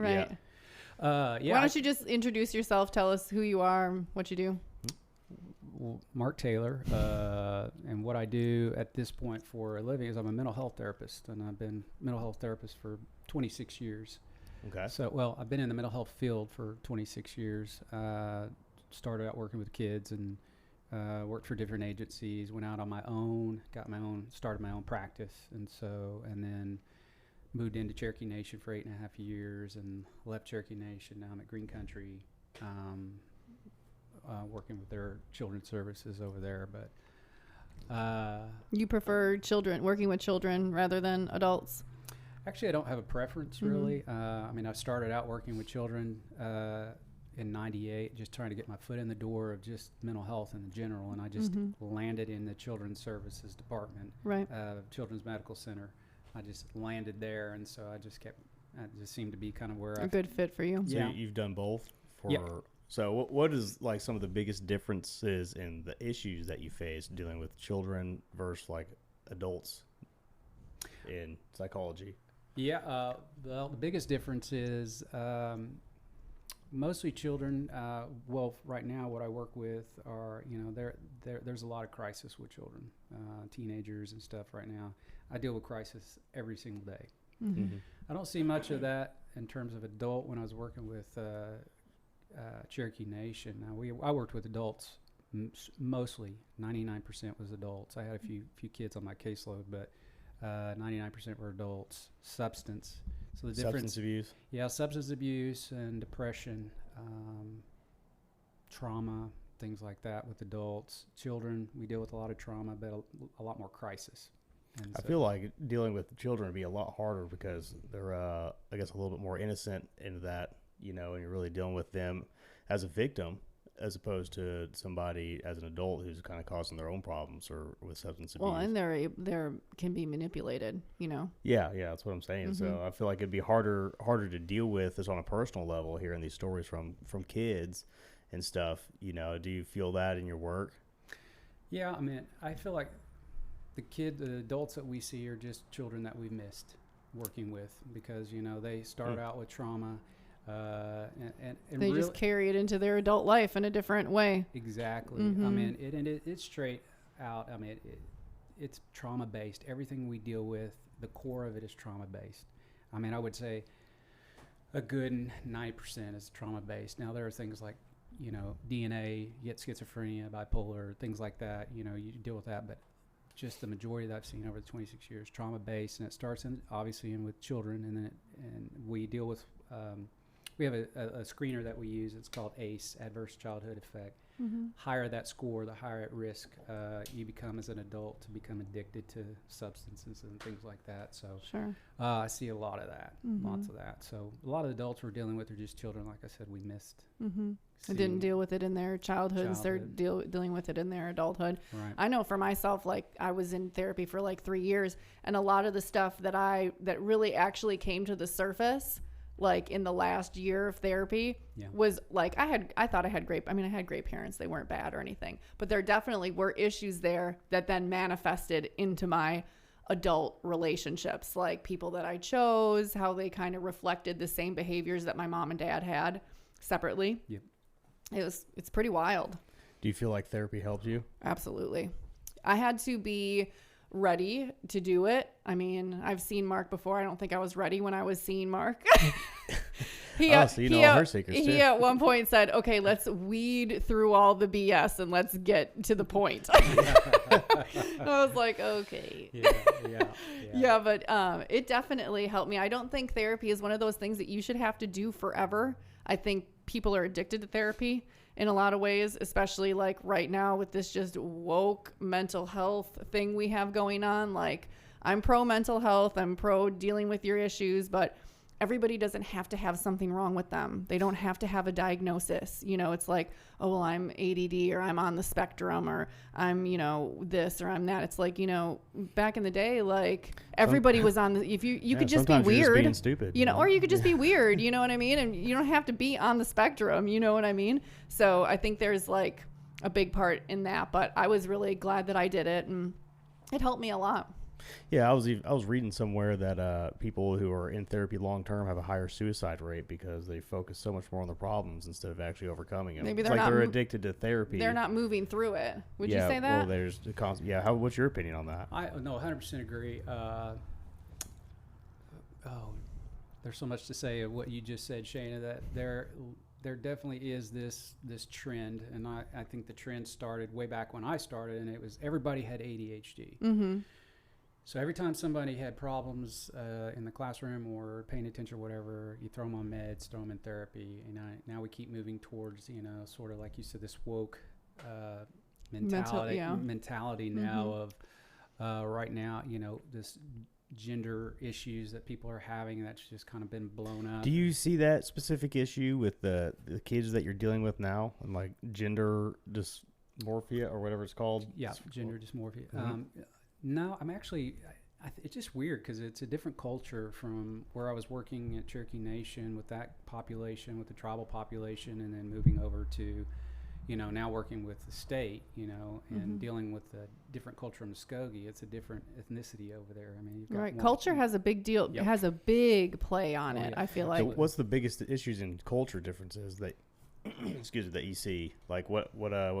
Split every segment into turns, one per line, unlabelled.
Right.
Yeah.
Why don't you just introduce yourself? Tell us who you are, what you do.
Mark Taylor, and what I do at this point for a living is I'm a mental health therapist, and I've been a mental health therapist for 26 years.
Okay.
So, well, I've been in the mental health field for 26 years. Started out working with kids and worked for different agencies, went out on my own, started my own practice, and then moved into Cherokee Nation for 8.5 years and left Cherokee Nation. Now I'm at Green Country, working with their children's services over there. But
you prefer working with children rather than adults?
Actually, I don't have a preference really. I mean, I started out working with children in '98, just trying to get my foot in the door of just mental health in general, and I just landed in the children's services department,
right?
Children's Medical Center. I just landed there, and so I just seemed to be kind of where
a good fit for you.
So
yeah.
You've done both
Yeah.
So what is like some of the biggest differences in the issues that you face dealing with children versus like adults in psychology?
Yeah, well, the biggest difference is mostly children. Well, right now, what I work with are, there's a lot of crisis with children, teenagers and stuff right now. I deal with crisis every single day. I don't see much of that in terms of adult when I was working with Cherokee Nation. Now, I worked with adults mostly. 99% was adults. I had a few kids on my caseload, but 99% were adults. Substance. So the difference.
Substance abuse.
Yeah, substance abuse and depression, trauma, things like that with adults. Children, we deal with a lot of trauma, but a lot more crisis. And
I feel like dealing with children would be a lot harder because they're, I guess, a little bit more innocent in that, and you're really dealing with them as a victim as opposed to somebody as an adult who's kind of causing their own problems or with substance abuse.
Well, and they're can be manipulated,
Yeah, that's what I'm saying. So I feel like it'd be harder to deal with this on a personal level, hearing these stories from kids and stuff. Do you feel that in your work?
Yeah, I mean, I feel like the adults that we see are just children that we've missed working with because, they start out with trauma. And
they really just carry it into their adult life in a different way.
Exactly. I mean, it's straight out. I mean, it's trauma based. Everything we deal with, the core of it is trauma based. I mean, I would say a good 90% is trauma based. Now there are things like, DNA, you get schizophrenia, bipolar, things like that. You deal with that, but just the majority that I've seen over the 26 years, trauma based, and it starts obviously with children, and we deal with. We have a screener that we use. It's called ACE, Adverse Childhood Effect. Higher that score, the higher at risk you become as an adult to become addicted to substances and things like that. So
sure.
I see a lot of that, lots of that. So a lot of adults we're dealing with are just children, like I said, we missed.
They didn't deal with it in their childhoods. They're dealing with it in their adulthood.
Right.
I know for myself, like I was in therapy for like 3 years, and a lot of the stuff that really actually came to the surface like in the last year of therapy was like, I thought I had great parents. They weren't bad or anything, but there definitely were issues there that then manifested into my adult relationships, like people that I chose, how they kind of reflected the same behaviors that my mom and dad had separately.
Yep.
It's pretty wild.
Do you feel like therapy helped you?
Absolutely. I had to be ready to do it. I mean, I've seen Mark before. I don't think I was ready when I was seeing Mark.
All her secrets too.
He at one point said, okay, let's weed through all the BS and let's get to the point. I was like, okay. Yeah, but it definitely helped me. I don't think therapy is one of those things that you should have to do forever. I think people are addicted to therapy in a lot of ways, especially like right now with this just woke mental health thing we have going on. Like, I'm pro mental health, I'm pro dealing with your issues, but everybody doesn't have to have something wrong with them. They don't have to have a diagnosis. It's like, oh, well, I'm ADD or I'm on the spectrum or I'm, this or I'm that. It's like, back in the day, like everybody was on the, if you could just be weird,
you're just being stupid,
or you could just be weird, you know what I mean? And you don't have to be on the spectrum, you know what I mean? So I think there's like a big part in that, but I was really glad that I did it and it helped me a lot.
Yeah, I was reading somewhere that people who are in therapy long term have a higher suicide rate because they focus so much more on the problems instead of actually overcoming them.
Maybe
it's
they're
like
not
they're addicted to therapy.
They're not moving through it. Would you
Yeah,
say that?
well, there's the what's your opinion on that?
I no, 100% agree. There's so much to say of what you just said, Shayna, that there definitely is this trend, and I think the trend started way back when I started, and it was everybody had ADHD.
Mm-hmm.
So every time somebody had problems in the classroom or paying attention or whatever, you throw them on meds, throw them in therapy. And now we keep moving towards, sort of like you said, this woke mentality
Mm-hmm.
now of right now, this gender issues that people are having that's just kind of been blown up.
Do you see that specific issue with the kids that you're dealing with now, and like gender dysmorphia or whatever it's called?
Yeah, gender dysmorphia.
Mm-hmm.
No, I'm actually, it's just weird because it's a different culture from where I was working at Cherokee Nation with that population, with the tribal population, and then moving over to, now working with the state, and
Mm-hmm.
dealing with a different culture in Muskogee. It's a different ethnicity over there. I mean, you've got
Right.
more,
Culture has a big deal.
Yep.
It has a big play on it.
Yeah.
I feel
So
like.
what's the biggest issues in culture differences that excuse me, that you see? Like what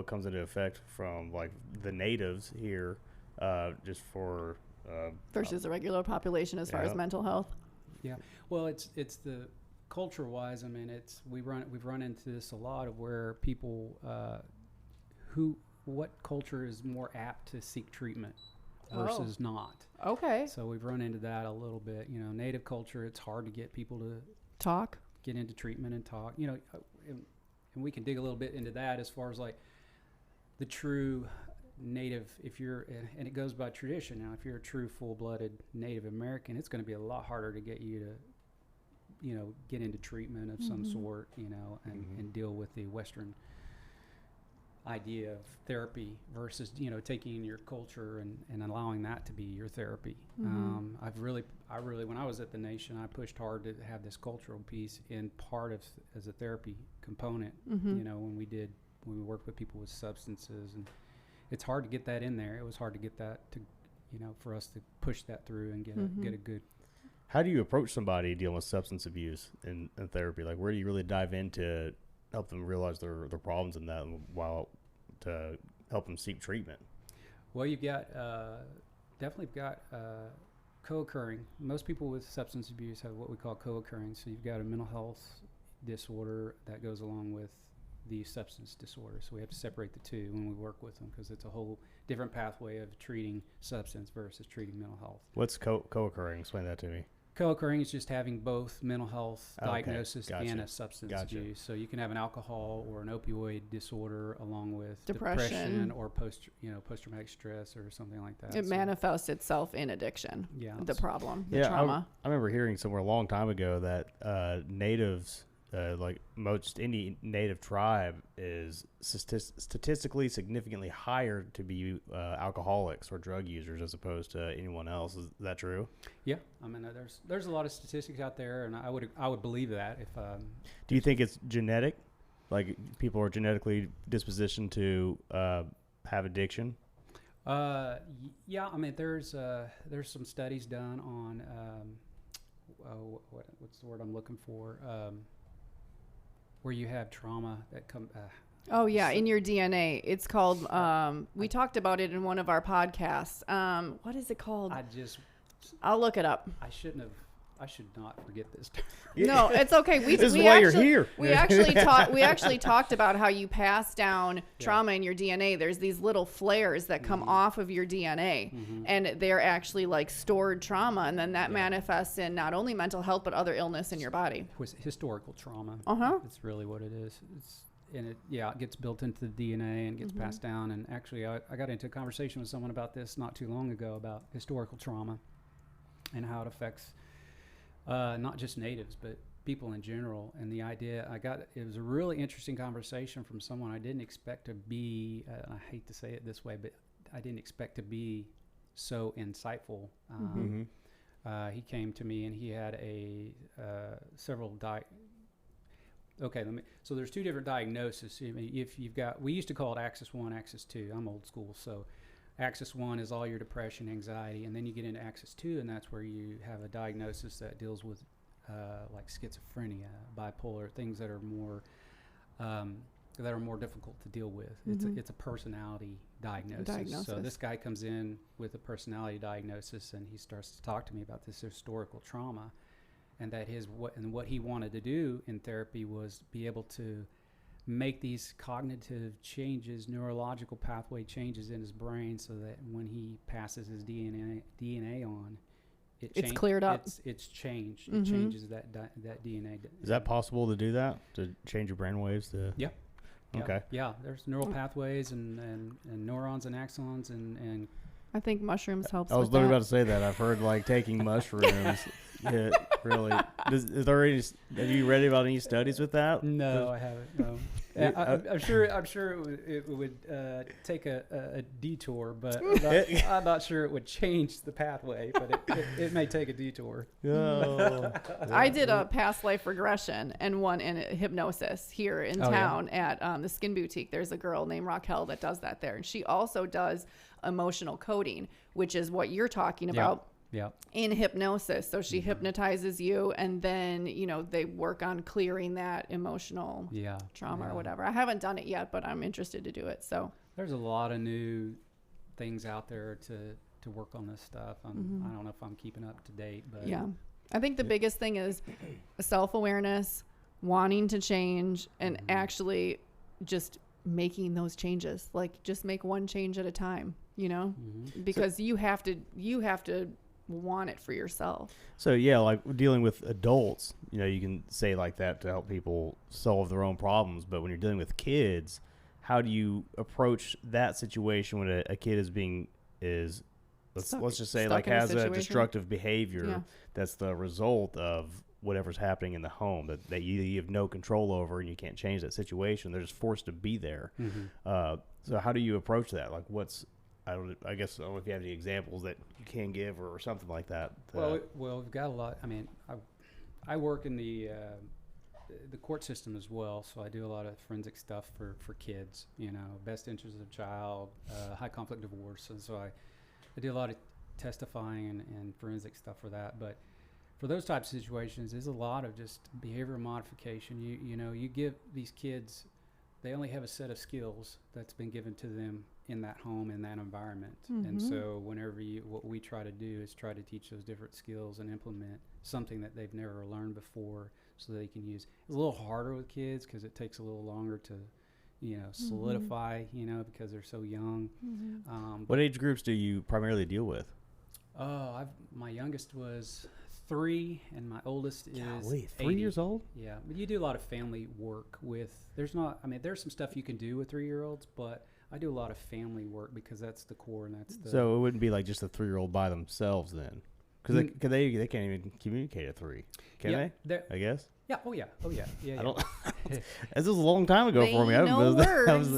comes into effect from like the natives here, just for
versus the regular population as far as mental health.
Yeah. Well, it's the culture wise. I mean, we've run into this a lot of where people what culture is more apt to seek treatment versus not.
Okay.
So we've run into that a little bit. Native culture, it's hard to get people to
Talk.
get into treatment and talk. And we can dig a little bit into that as far as like the true Native, and it goes by tradition. Now, if you're a true full-blooded Native American, it's going to be a lot harder to get you to, get into treatment of some sort, and deal with the Western idea of therapy versus, taking your culture and allowing that to be your therapy. I really, when I was at the Nation, I pushed hard to have this cultural piece in part of as a therapy component, when we worked with people with substances, and it's hard to get that in there. It was hard to get that to, for us to push that through and get a good.
How do you approach somebody dealing with substance abuse in therapy? Like, where do you really dive in to help them realize their problems in that, while to help them seek treatment?
Well, you've got definitely got co-occurring. Most people with substance abuse have what we call co-occurring. So you've got a mental health disorder that goes along with the substance disorder. So we have to separate the two when we work with them because it's a whole different pathway of treating substance versus treating mental health.
What's co-occurring? Explain that to me.
Co-occurring is just having both mental health diagnosis
Gotcha.
and a substance
Gotcha.
abuse. So you can have an alcohol or an opioid disorder along with
Depression.
or post-traumatic stress or something like that.
It manifests itself in addiction.
Yeah.
The problem, the
Yeah,
trauma.
I remember hearing somewhere a long time ago that natives, like any native tribe, is statistically significantly higher to be alcoholics or drug users as opposed to anyone else. Is that true?
Yeah, I mean, there's a lot of statistics out there, and I would believe that if.
Do you think it's genetic? Like people are genetically dispositioned to have addiction?
Yeah, I mean, there's some studies done on what's the word I'm looking for? Where you have trauma that come.
Oh yeah, in your DNA. It's called. We talked about it in one of our podcasts. What is it called? I'll look it up.
I should not forget this.
No, it's okay.
This is why you're here.
We actually talked about how you pass down trauma in your DNA. There's these little flares that come off of your DNA, and they're actually like stored trauma, and then that manifests in not only mental health but other illness in your body.
Historical trauma. It's really what it is. It gets built into the DNA and gets passed down. And actually, I got into a conversation with someone about this not too long ago about historical trauma and how it affects not just natives, but people in general. And the idea it was a really interesting conversation from someone I didn't expect to be, I hate to say it this way, but I didn't expect to be so insightful. He came to me and he had several so there's two different diagnoses. If you've got, we used to call it axis 1, axis 2. I'm old school, so Axis 1 is all your depression, anxiety, and then you get into Axis 2, and that's where you have a diagnosis that deals with like schizophrenia, bipolar, things that are more difficult to deal with. It's a personality diagnosis. So this guy comes in with a personality diagnosis, and he starts to talk to me about this historical trauma, and that what he wanted to do in therapy was be able to make these cognitive changes, neurological pathway changes in his brain, so that when he passes his DNA on,
it's cleared up.
It's changed. It changes that DNA.
Is that possible to do that? To change your brain waves?
Yeah.
Okay.
Yeah, there's neural pathways and neurons and axons and
I think mushrooms helps.
I was literally about to say that. I've heard like taking mushrooms. Really. Is there any? Have you read about any studies with that?
No, I haven't. No. I'm sure it would take a detour, but I'm not sure it would change the pathway. But it may take a detour.
Oh.
I did a past life regression and one in hypnosis here in town at the Skin Boutique. There's a girl named Raquel that does that there, and she also does emotional coding, which is what you're talking about.
Yeah.
In hypnosis. So she hypnotizes you, and then, they work on clearing that emotional trauma or whatever. I haven't done it yet, but I'm interested to do it. So
there's a lot of new things out there to work on this stuff. I don't know if I'm keeping up to date, but
yeah, I think the biggest thing is self-awareness, wanting to change, and actually just making those changes. Like, just make one change at a time, because you have to want it for yourself.
So yeah, like dealing with adults, you can say like that to help people solve their own problems, but when you're dealing with kids, how do you approach that situation when a kid let's just say like has a destructive behavior that's the result of whatever's happening in the home that you have no control over, and you can't change that situation. They're just forced to be there. So how do you approach that? Like I guess I don't know if you have any examples that you can give or something like that.
Well, we've got a lot. I mean, I work in the court system as well, so I do a lot of forensic stuff for kids. Best interest of the child, high conflict divorce, and so I do a lot of testifying and forensic stuff for that. But for those types of situations, there's a lot of just behavioral modification. You give these kids, they only have a set of skills that's been given to them in that home, in that environment. And so what we try to do is try to teach those different skills and implement something that they've never learned before, so they can use. It's a little harder with kids because it takes a little longer to, solidify, because they're so young.
What age groups do you primarily deal with?
My youngest was 3, and my oldest is
3 years old?
Yeah, but you do a lot of family work with. There's some stuff you can do with 3-year-olds, but I do a lot of family work because that's the core, and that's the.
So it wouldn't be like just a 3-year-old by themselves then, because they can't even communicate at 3, can they? I guess.
Yeah. Oh yeah.
I don't. This was a long time ago for me.
I know
words.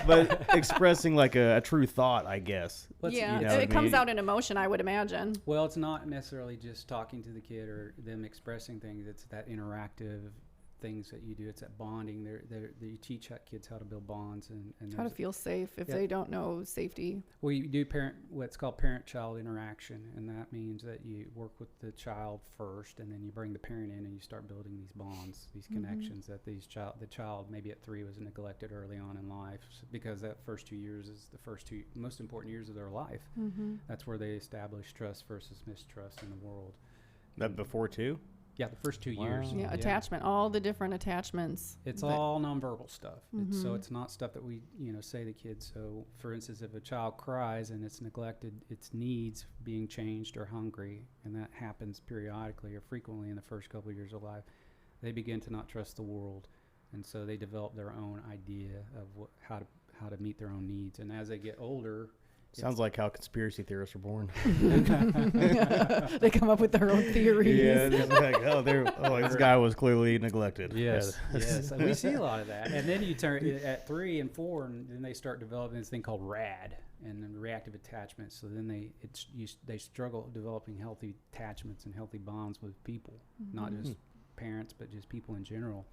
But expressing like a true thought, I guess.
It comes out in emotion, I would imagine.
Well, it's not necessarily just talking to the kid or them expressing things. It's that interactive things that you do. It's that bonding. You teach kids how to build bonds and
how to feel safe if they don't know safety.
Well, you do what's called parent-child interaction, and that means that you work with the child first, and then you bring the parent in, and you start building these bonds, these connections that the child maybe at 3 was neglected early on in life, because that first 2 years is the first 2 most important years of their life. That's where they establish trust versus mistrust in the world.
That before 2?
Yeah, the first 2 years.
Yeah, attachment, all the different attachments.
It's all nonverbal stuff. So it's not stuff that we, say to kids. So, for instance, if a child cries and it's neglected its needs being changed or hungry, and that happens periodically or frequently in the first couple of years of life, they begin to not trust the world, and so they develop their own idea of how to meet their own needs. And as they get older.
Sounds like how conspiracy theorists are born.
They come up with their own theories.
Yeah, it's like, this guy was clearly neglected.
Yes. And we see a lot of that. And then you turn at 3 and 4, and then they start developing this thing called RAD, and then reactive attachment. So then they struggle developing healthy attachments and healthy bonds with people, not just parents, but just people in general.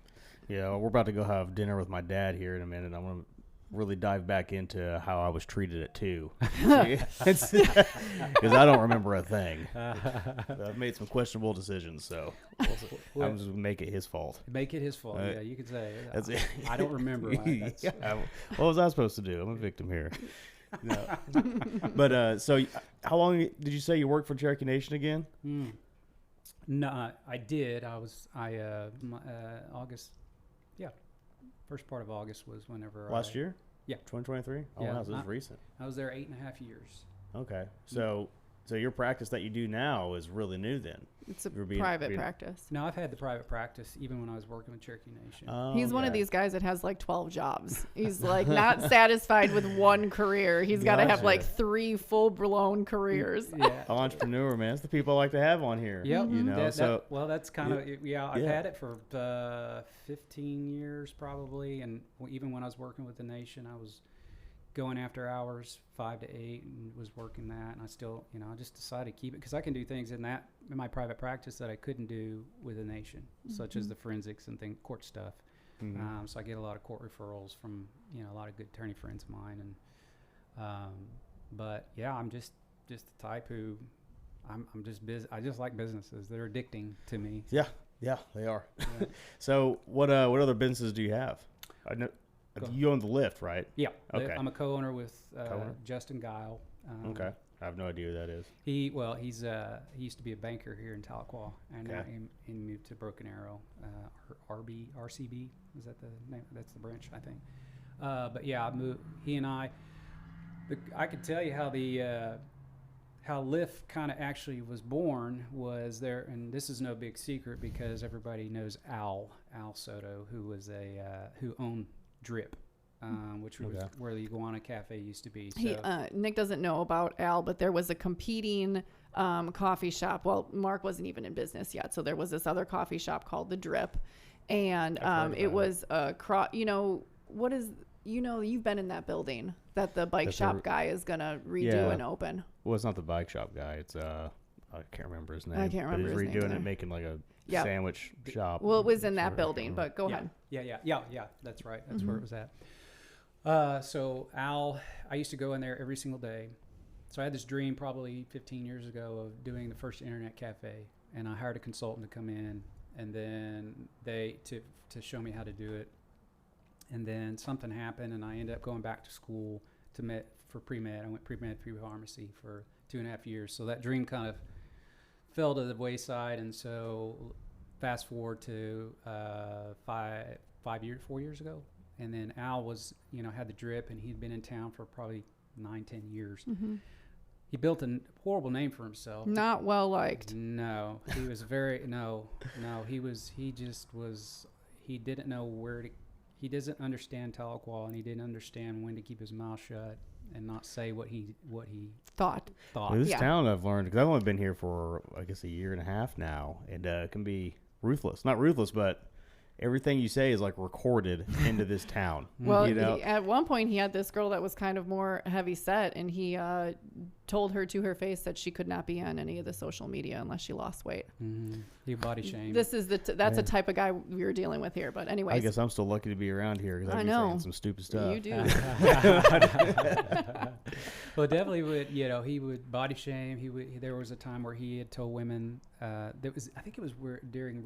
Yeah, we're about to go have dinner with my dad here in a minute. I'm going to really dive back into how I was treated at 2. Because I don't remember a thing. I've made some questionable decisions, so I'm just make it his fault.
Make it his fault. Yeah, you could say.
That's it.
I don't remember.
What was I supposed to do? I'm a victim here. No. But so how long did you say you worked for Cherokee Nation again?
No, I did. August. Yeah. First part of August was whenever
last year?
Yeah.
2023? Oh,
yeah,
wow, so this is recent.
I was there 8.5 years.
Okay. So your practice that you do now is really new then?
It's a private practice.
No, I've had the private practice even when I was working with Cherokee Nation.
He's one of these guys that has like 12 jobs. He's like not satisfied with one career. He's got to have like 3 full-blown careers.
Yeah. Entrepreneur, man. That's the people I like to have on here.
Yep.
You know,
that's kind of, I've had it for 15 years probably. And even when I was working with the Nation, I was going after hours 5 to 8 and was working that, and I still, I just decided to keep it because I can do things in my private practice that I couldn't do with the Nation, such as the forensics and court stuff. So I get a lot of court referrals from a lot of good attorney friends of mine, and but yeah, I'm just the type who I'm just busy. I just like businesses. They're addicting to me.
Yeah, they are. Yeah. So what other businesses do you have? I know. You own the lift, right?
Yeah.
Okay.
I'm a co-owner with Justin Guile.
Okay. I have no idea who that is.
He used to be a banker here in Tahlequah, and now he moved to Broken Arrow. RCB, is that the name? That's the branch, I think. But yeah, he and I could tell you how Lyft kind of actually was born was there, and this is no big secret because everybody knows Al Soto, who owned Drip, which was where the Iguana Cafe used to be. So.
Nick doesn't know about Al, but there was a competing coffee shop. Well, Mark wasn't even in business yet, so there was this other coffee shop called the Drip, and it was you've been in that building that the bike shop guy is gonna redo and open.
Well, it's not the bike shop guy. It's I can't remember his name.
I can't remember his name.
He's redoing it, making like a sandwich shop.
Well, it was in that building, but go ahead.
Yeah. That's right. That's where it was at. So Al, I used to go in there every single day. So I had this dream probably 15 years ago of doing the first internet cafe, and I hired a consultant to come in, and then to show me how to do it. And then something happened, and I ended up going back to school for pre-med. I went pre-med pre-pharmacy for 2.5 years. So that dream kind of fell to the wayside, and so fast forward to 4 years ago, and then Al was had the Drip, and he'd been in town for probably 9-10 years. He built a horrible name for himself.
Not well liked.
No, he was very he didn't know where to. He doesn't understand Tahlequah, and he didn't understand when to keep his mouth shut and not say what he
thought.
Well, this town I've learned, because I've only been here for I guess a year and a half now, and it can be ruthless. Not ruthless, but everything you say is like recorded into this town.
Well, at one point he had this girl that was kind of more heavy set, and he told her to her face that she could not be on any of the social media unless she lost weight.
He body shamed.
This is that's a type of guy we were dealing with here. But anyways,
I guess I'm still lucky to be around here because I've been saying some stupid stuff.
You do.
Well, definitely would. He would body shame. There was a time where he had told women I think it was during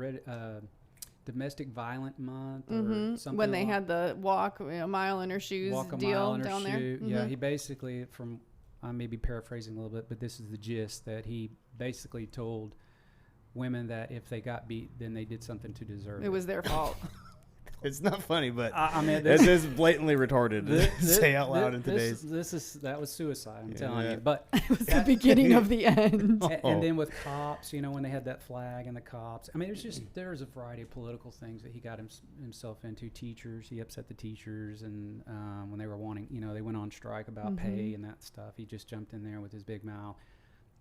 Domestic Violent Month or something.
When they had the walk a mile in her shoes deal down there.
Yeah, he basically, I may be paraphrasing a little bit, but this is the gist, that he basically told women that if they got beat, then they did something to deserve it.
It was their fault.
It's not funny, but this is blatantly retarded to say out loud in today's.
That was suicide, I'm telling you. But
it was the beginning of the end.
And then with cops, when they had that flag and the cops, there's a variety of political things that he got himself into. Teachers, he upset the teachers, and when they were wanting, they went on strike about pay and that stuff. He just jumped in there with his big mouth.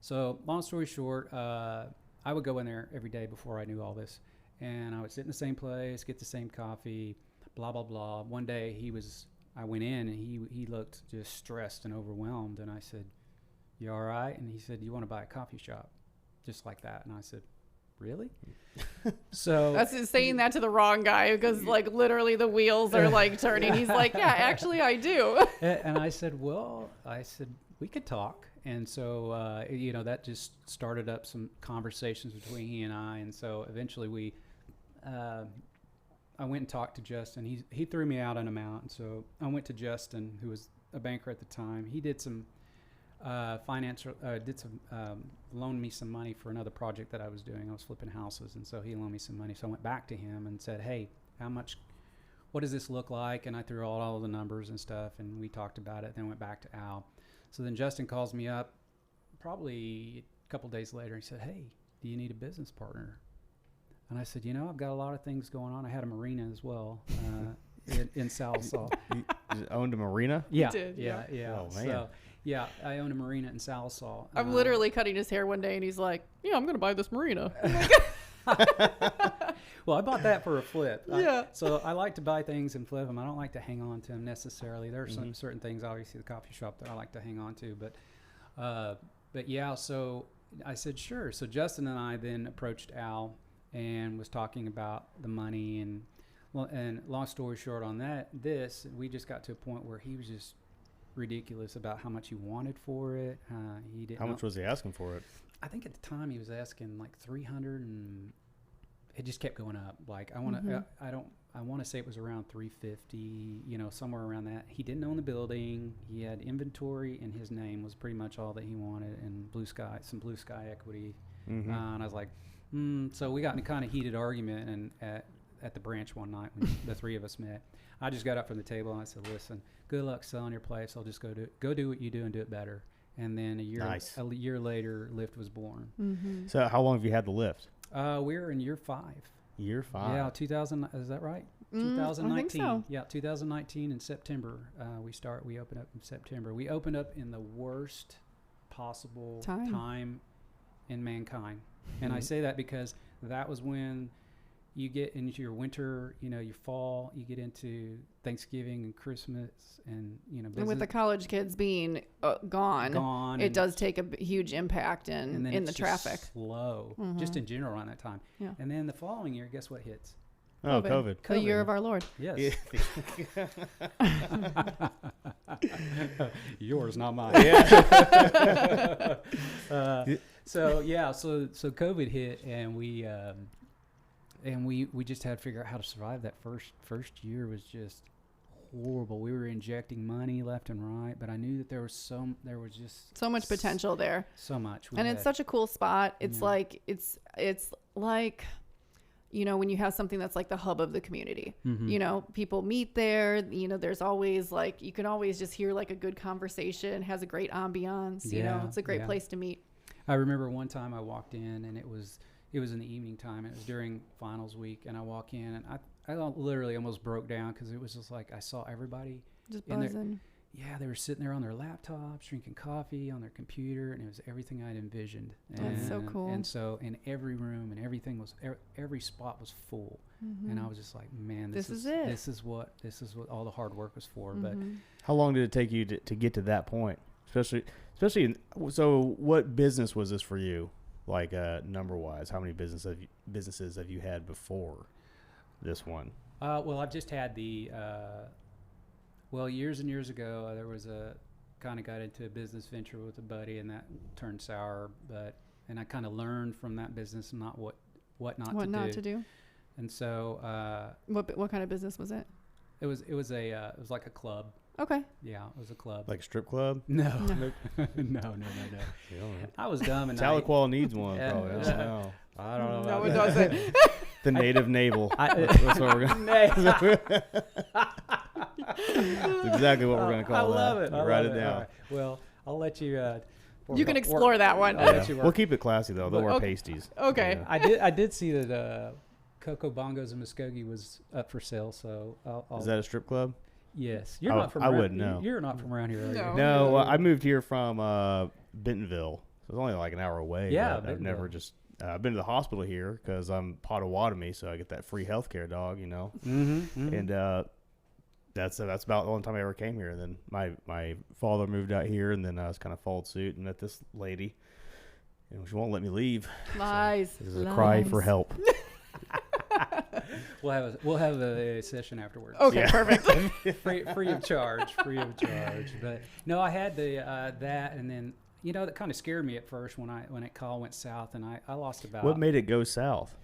So long story short, I would go in there every day before I knew all this. And I would sit in the same place, get the same coffee, blah, blah, blah. One day I went in, and he looked just stressed and overwhelmed. And I said, "You all right?" And he said, "You want to buy a coffee shop?" Just like that. And I said, really? So
that's saying that to the wrong guy, because like literally the wheels are like turning. He's like, yeah, actually I do.
And I said, we could talk. And so, that just started up some conversations between he and I. And so eventually I went and talked to Justin. He threw me out an amount. And so I went to Justin, who was a banker at the time. He did some loaned me some money for another project that I was doing. I was flipping houses, and so he loaned me some money. So I went back to him and said, hey, what does this look like? And I threw out all the numbers and stuff, and we talked about it. Then went back to Al. So then Justin calls me up probably a couple days later. He said, hey, do you need a business partner? And I said, I've got a lot of things going on. I had a marina as well in Sallisaw.
You owned a marina?
Yeah.
You did,
Yeah.
Oh, man.
So, yeah, I own a marina in Sallisaw.
I'm literally cutting his hair one day, and he's like, yeah, I'm going to buy this marina.
Well, I bought that for a flip.
Yeah.
So I like to buy things and flip them. I don't like to hang on to them necessarily. There are some certain things, obviously, the coffee shop that I like to hang on to. But yeah, so I said, sure. So Justin and I then approached Al and was talking about the money. And long story short on we just got to a point where he was just ridiculous about how much he wanted for it. He didn't.
How much was he asking for it?
I think at the time he was asking like 300, and it just kept going up. Like I want to say it was around 350, somewhere around that. He didn't own the building. He had inventory in his name was pretty much all that he wanted, and some blue sky equity. And I was like, so we got in a kind of heated argument, and at the branch one night when the three of us met, I just got up from the table and I said, listen, good luck selling your place. I'll just go do what you do and do it better. And then a year later, Lift was born.
Mm-hmm.
So how long have you had the Lift?
We're in year 5.
Year 5.
Yeah, 2000. Is that right? 2019.
I think so.
Yeah, 2019 in September. We opened up in September. We opened up in the worst possible time in mankind. And I say that because that was when you get into your winter, your fall, you get into Thanksgiving and Christmas and,
and with the college kids being gone, it does take a huge impact in the traffic.
Slow, just in general around that time. Yeah. And then the following year, guess what hits?
Oh, COVID.
The year of our Lord.
Yes. Yours, not mine.
Yeah.
So COVID hit, and we just had to figure out how to survive. That first year was just horrible. We were injecting money left and right, but I knew that there was just
so much potential there.
So much.
It's such a cool spot. It's like it's like when you have something that's like the hub of the community, people meet there, there's always like, you can always just hear like a good conversation, has a great ambiance, it's a great place to meet.
I remember one time I walked in, and it was in the evening time, and it was during finals week, and I walk in, and I literally almost broke down because it was just like I saw everybody
just buzzing.
They were sitting there on their laptops, drinking coffee on their computer, and it was everything I'd envisioned.
That's so cool.
And so in every room and everything every spot was full, and I was just like, man, this is it. This is what all the hard work was for. But
how long did it take you to get to that point? Especially so what business was this for you? Like number wise, how many businesses have you had before this one?
Well, I've just had the years and years ago, there was got into a business venture with a buddy, and that turned sour. And I kind of learned from that business what not to do. And so,
what kind of business was it?
It was like a club.
Okay.
Yeah, it was a club.
Like a strip club?
No. No. I was dumb. And
Tahlequah needs one, probably. I don't know.
No, it doesn't.
The native navel. That's what we're going to. That's exactly what we're going to call that.
I love it.
Write it down.
Right. Well, I'll let you.
You can explore that one.
We'll keep it classy though. They'll wear pasties.
Okay.
Yeah. I did see that Coco Bongos in Muskogee was up for sale. So
Is that a strip club?
Yes. You're not from.
I wouldn't know.
You're not from around here, are you?
No. I moved here from Bentonville. So it's only like an hour away.
Yeah.
I've never just. I've been to the hospital here because I'm Potawatomi, so I get that free healthcare dog, And that's about the only time I ever came here. And then my father moved out here, and then I was kind of followed suit and met this lady, And she won't let me leave.
Lies.
So this is a cry for help.
We'll have a session afterwards.
Okay, perfect.
free of charge. But no, I had that, and then that kind of scared me at first when it call went south, and I lost about.
What made it go south?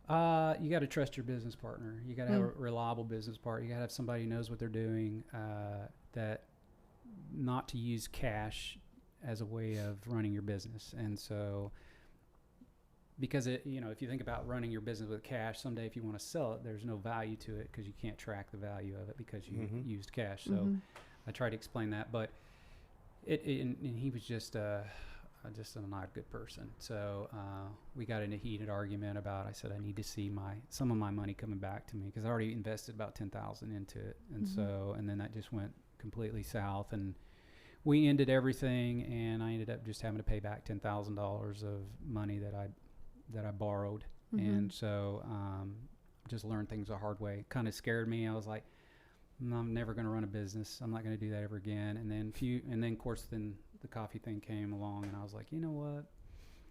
You got to trust your business partner. You got to have a reliable business partner. You got to have somebody who knows what they're doing. That not to use cash as a way of running your business, and so. Because if you think about running your business with cash, someday if you want to sell it, there's no value to it because you can't track the value of it because you used cash. So I tried to explain that, but and he was just not a good person. So we got in a heated argument about. I said I need to see some of my money coming back to me because I already invested about $10,000 into it, and then that just went completely south and. We ended everything, and I ended up just having to pay back $10,000 of money that I borrowed, and so just learned things the hard way. Kind of scared me. I was like, I'm never going to run a business. I'm not going to do that ever again. And then of course the coffee thing came along, and I was like, you know what?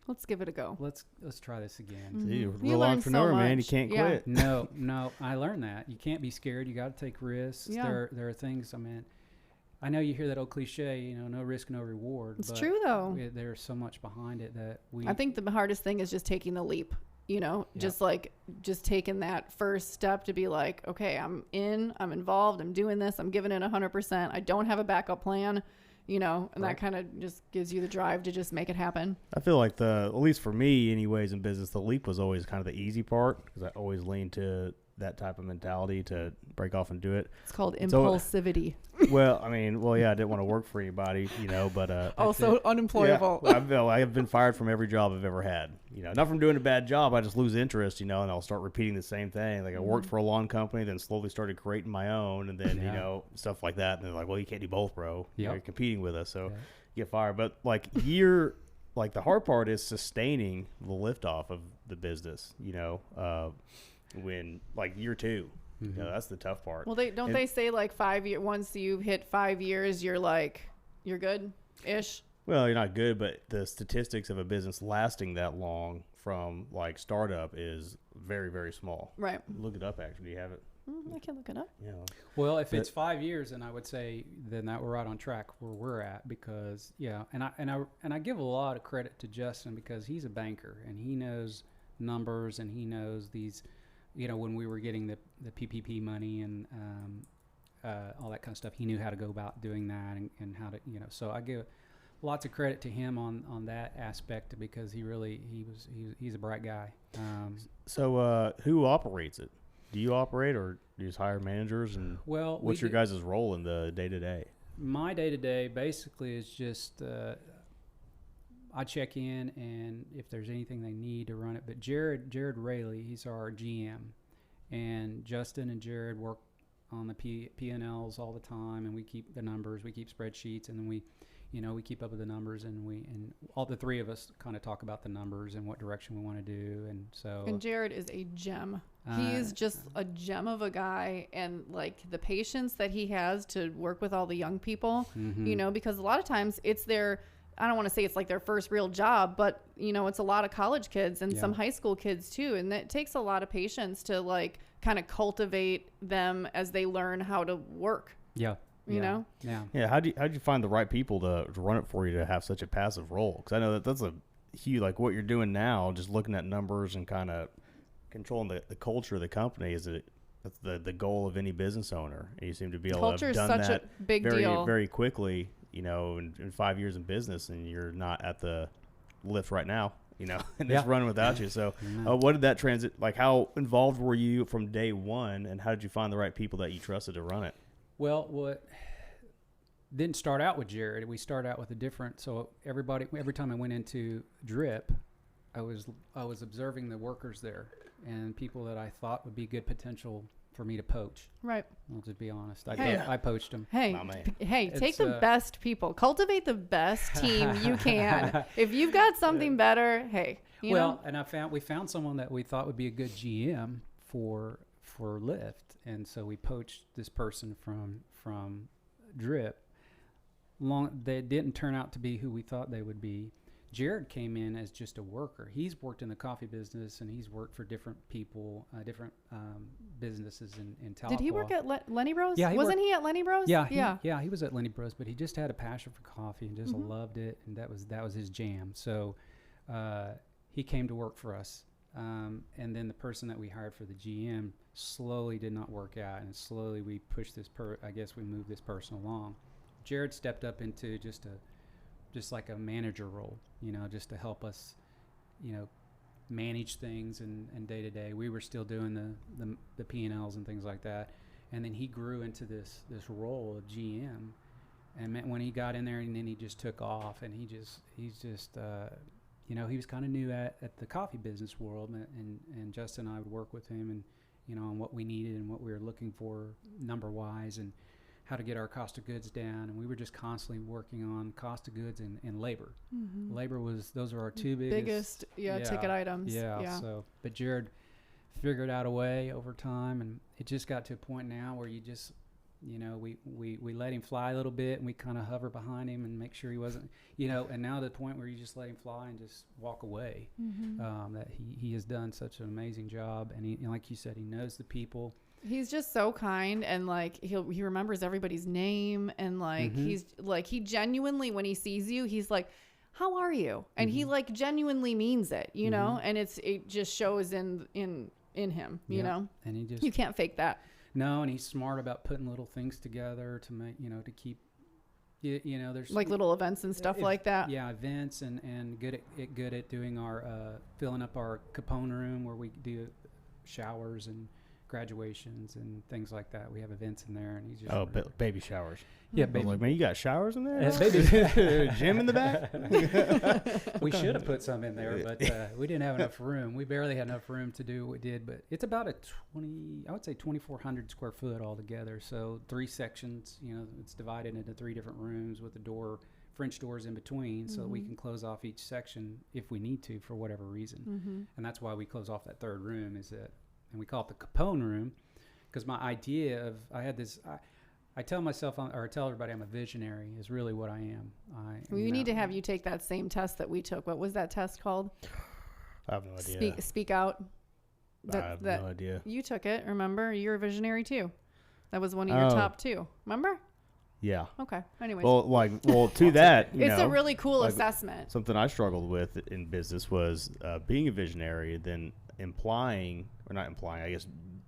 Let's give it a go.
Let's try this again.
See, you're a real entrepreneur, man. You can't quit.
No, I learned that you can't be scared. You got to take risks.
Yeah.
There are things. I mean. I know you hear that old cliche, no risk, no reward.
It's true, though.
There's so much behind it that
I think the hardest thing is just taking the leap, just taking that first step to be like, okay, I'm involved, I'm doing this, I'm giving it 100%. I don't have a backup plan, and that kind of just gives you the drive to just make it happen.
I feel like at least for me anyways in business, the leap was always kind of the easy part because I always leaned to that type of mentality to break off and do it.
It's called impulsivity.
I didn't want to work for anybody, but
also unemployable.
Yeah, I've been fired from every job I've ever had. Not from doing a bad job. I just lose interest, and I'll start repeating the same thing. Like I worked for a lawn company, then slowly started creating my own, and then stuff like that. And they're like, "Well, you can't do both, bro. You're competing with us, so you get fired." But the hard part is sustaining the liftoff of the business. When year 2, that's the tough part.
Well, they say 5 years, once you hit 5 years, you're good ish.
Well, you're not good, but the statistics of a business lasting that long from startup is very, very small.
Right.
Look it up. Actually, do you have it?
I can look it up.
Yeah.
Well, if it's 5 years, then I would say then that we're right on track where we're at because and I give a lot of credit to Justin because he's a banker and he knows numbers and he knows these. When we were getting the PPP money and all that kind of stuff, he knew how to go about doing that and how to, so I give lots of credit to him on that aspect because he's a bright guy.
So who operates it? Do you operate or do you just hire managers? And what's your guys' role in the day-to-day?
My day-to-day basically is just I check in, and if there's anything they need to run it. But Jared Rayleigh, he's our GM, and Justin and Jared work on the P&Ls all the time, and we keep the numbers, we keep spreadsheets, and then we keep up with the numbers, and all the three of us kind of talk about the numbers and what direction we want to do, and so. And
Jared is a gem. He's just a gem of a guy, and the patience that he has to work with all the young people, because a lot of times it's I don't want to say it's their first real job, but it's a lot of college kids and some high school kids too. And it takes a lot of patience to kind of cultivate them as they learn how to work.
Yeah.
You know?
Yeah. How'd you find the right people to run it for you to have such a passive role? Cause I know that's a huge, what you're doing now, just looking at numbers and kind of controlling the culture of the company that's the goal of any business owner. And you seem to be able to have done that
such a big deal.
Very quickly. In 5 years in business, and you're not at the lift right now, and it's running without you. So what did that transit, how involved were you from day one, and how did you find the right people that you trusted to run it?
Well, what didn't start out with Jared. We started out with so every time I went into Drip, I was observing the workers there and people that I thought would be good potential for me to poach.
Right.
I'll just be honest. I poached them.
Hey, take the best people. Cultivate the best team you can. If you've got something better, you know.
And we found someone that we thought would be a good GM for Lyft, and so we poached this person from Drip. They didn't turn out to be who we thought they would be. Jared came in as just a worker. He's worked in the coffee business, and he's worked for different people, different businesses in Tahlequah.
Did he work at Lenny Bros?
Yeah,
Wasn't he at Lenny Bros?
Yeah, he was at Lenny Bros, but he just had a passion for coffee and just loved it, and that was his jam. So he came to work for us, and then the person that we hired for the GM slowly did not work out, and slowly we pushed we moved this person along. Jared stepped up into just like a manager role, just to help us, manage things and day to day. We were still doing the P&Ls and things like that. And then he grew into this role of GM. And when he got in there, and then he just took off, and he's just he was kind of new at the coffee business world, and Justin and I would work with him and, on what we needed and what we were looking for number wise, and how to get our cost of goods down, and we were just constantly working on cost of goods and labor. Labor those are our two biggest
ticket items.
But Jared figured out a way over time, and it just got to a point now where you just we let him fly a little bit, and we kind of hover behind him and make sure he wasn't and now to the point where you just let him fly and just walk away. That he has done such an amazing job, and he, like you said, he knows the people.
He's just so kind, and like he remembers everybody's name, and like he's like, he genuinely, when he sees you, he's like, how are you? And he like genuinely means it, know, and it just shows in him, you know,
and you
can't fake that.
No, and he's smart about putting little things together to make, to keep, there's
like little events and stuff like that.
Yeah, events, and good at doing our filling up our Capone room where we do showers and graduations and things like that. We have events in there, and he's just
baby showers.
Yeah, baby.
Like, man, you got showers in there?
Baby
Gym in the back?
We should have put some in there, but we didn't have enough room. We barely had enough room to do what we did, but it's about I would say 2,400 square foot altogether. So 3 sections, it's divided into 3 different rooms with French doors in between, so that we can close off each section if we need to for whatever reason. And that's why we close off that 3rd room, and we call it the Capone room, because my idea of, I tell myself, or I tell everybody, I'm a visionary is really what I am.
We need to have you take that same test that we took. What was that test called?
I have no idea.
Speak out.
I have no idea.
You took it, remember? You're a visionary too. That was one of your top 2. Remember?
Yeah.
Okay. Anyways.
Well, to that,
it's a really cool assessment.
Something I struggled with in business was being a visionary, then I guess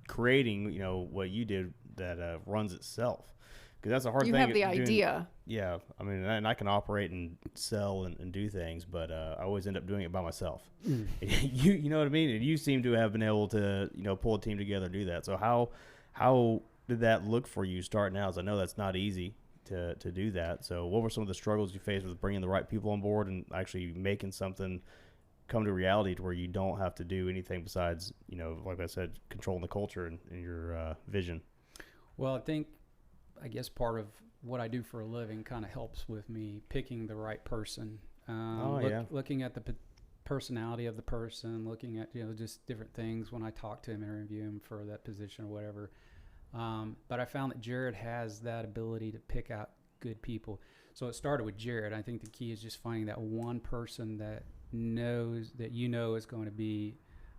creating, what you did that runs itself. Because that's a hard thing.
You have the idea.
Yeah. I mean, and I can operate and sell and do things, but I always end up doing it by myself. You know what I mean? And you seem to have been able to, pull a team together and do that. So how did that look for you starting out? As I know that's not easy to do that. So what were some of the struggles you faced with bringing the right people on board and actually making something come to reality to where you don't have to do anything besides, like I said, controlling the culture and your vision?
Well, I guess part of what I do for a living kind of helps with me picking the right person. Looking at the personality of the person, looking at, just different things when I talk to him and interview him for that position or whatever. But I found that Jared has that ability to pick out good people. So it started with Jared. I think the key is just finding that one person that knows that is going to be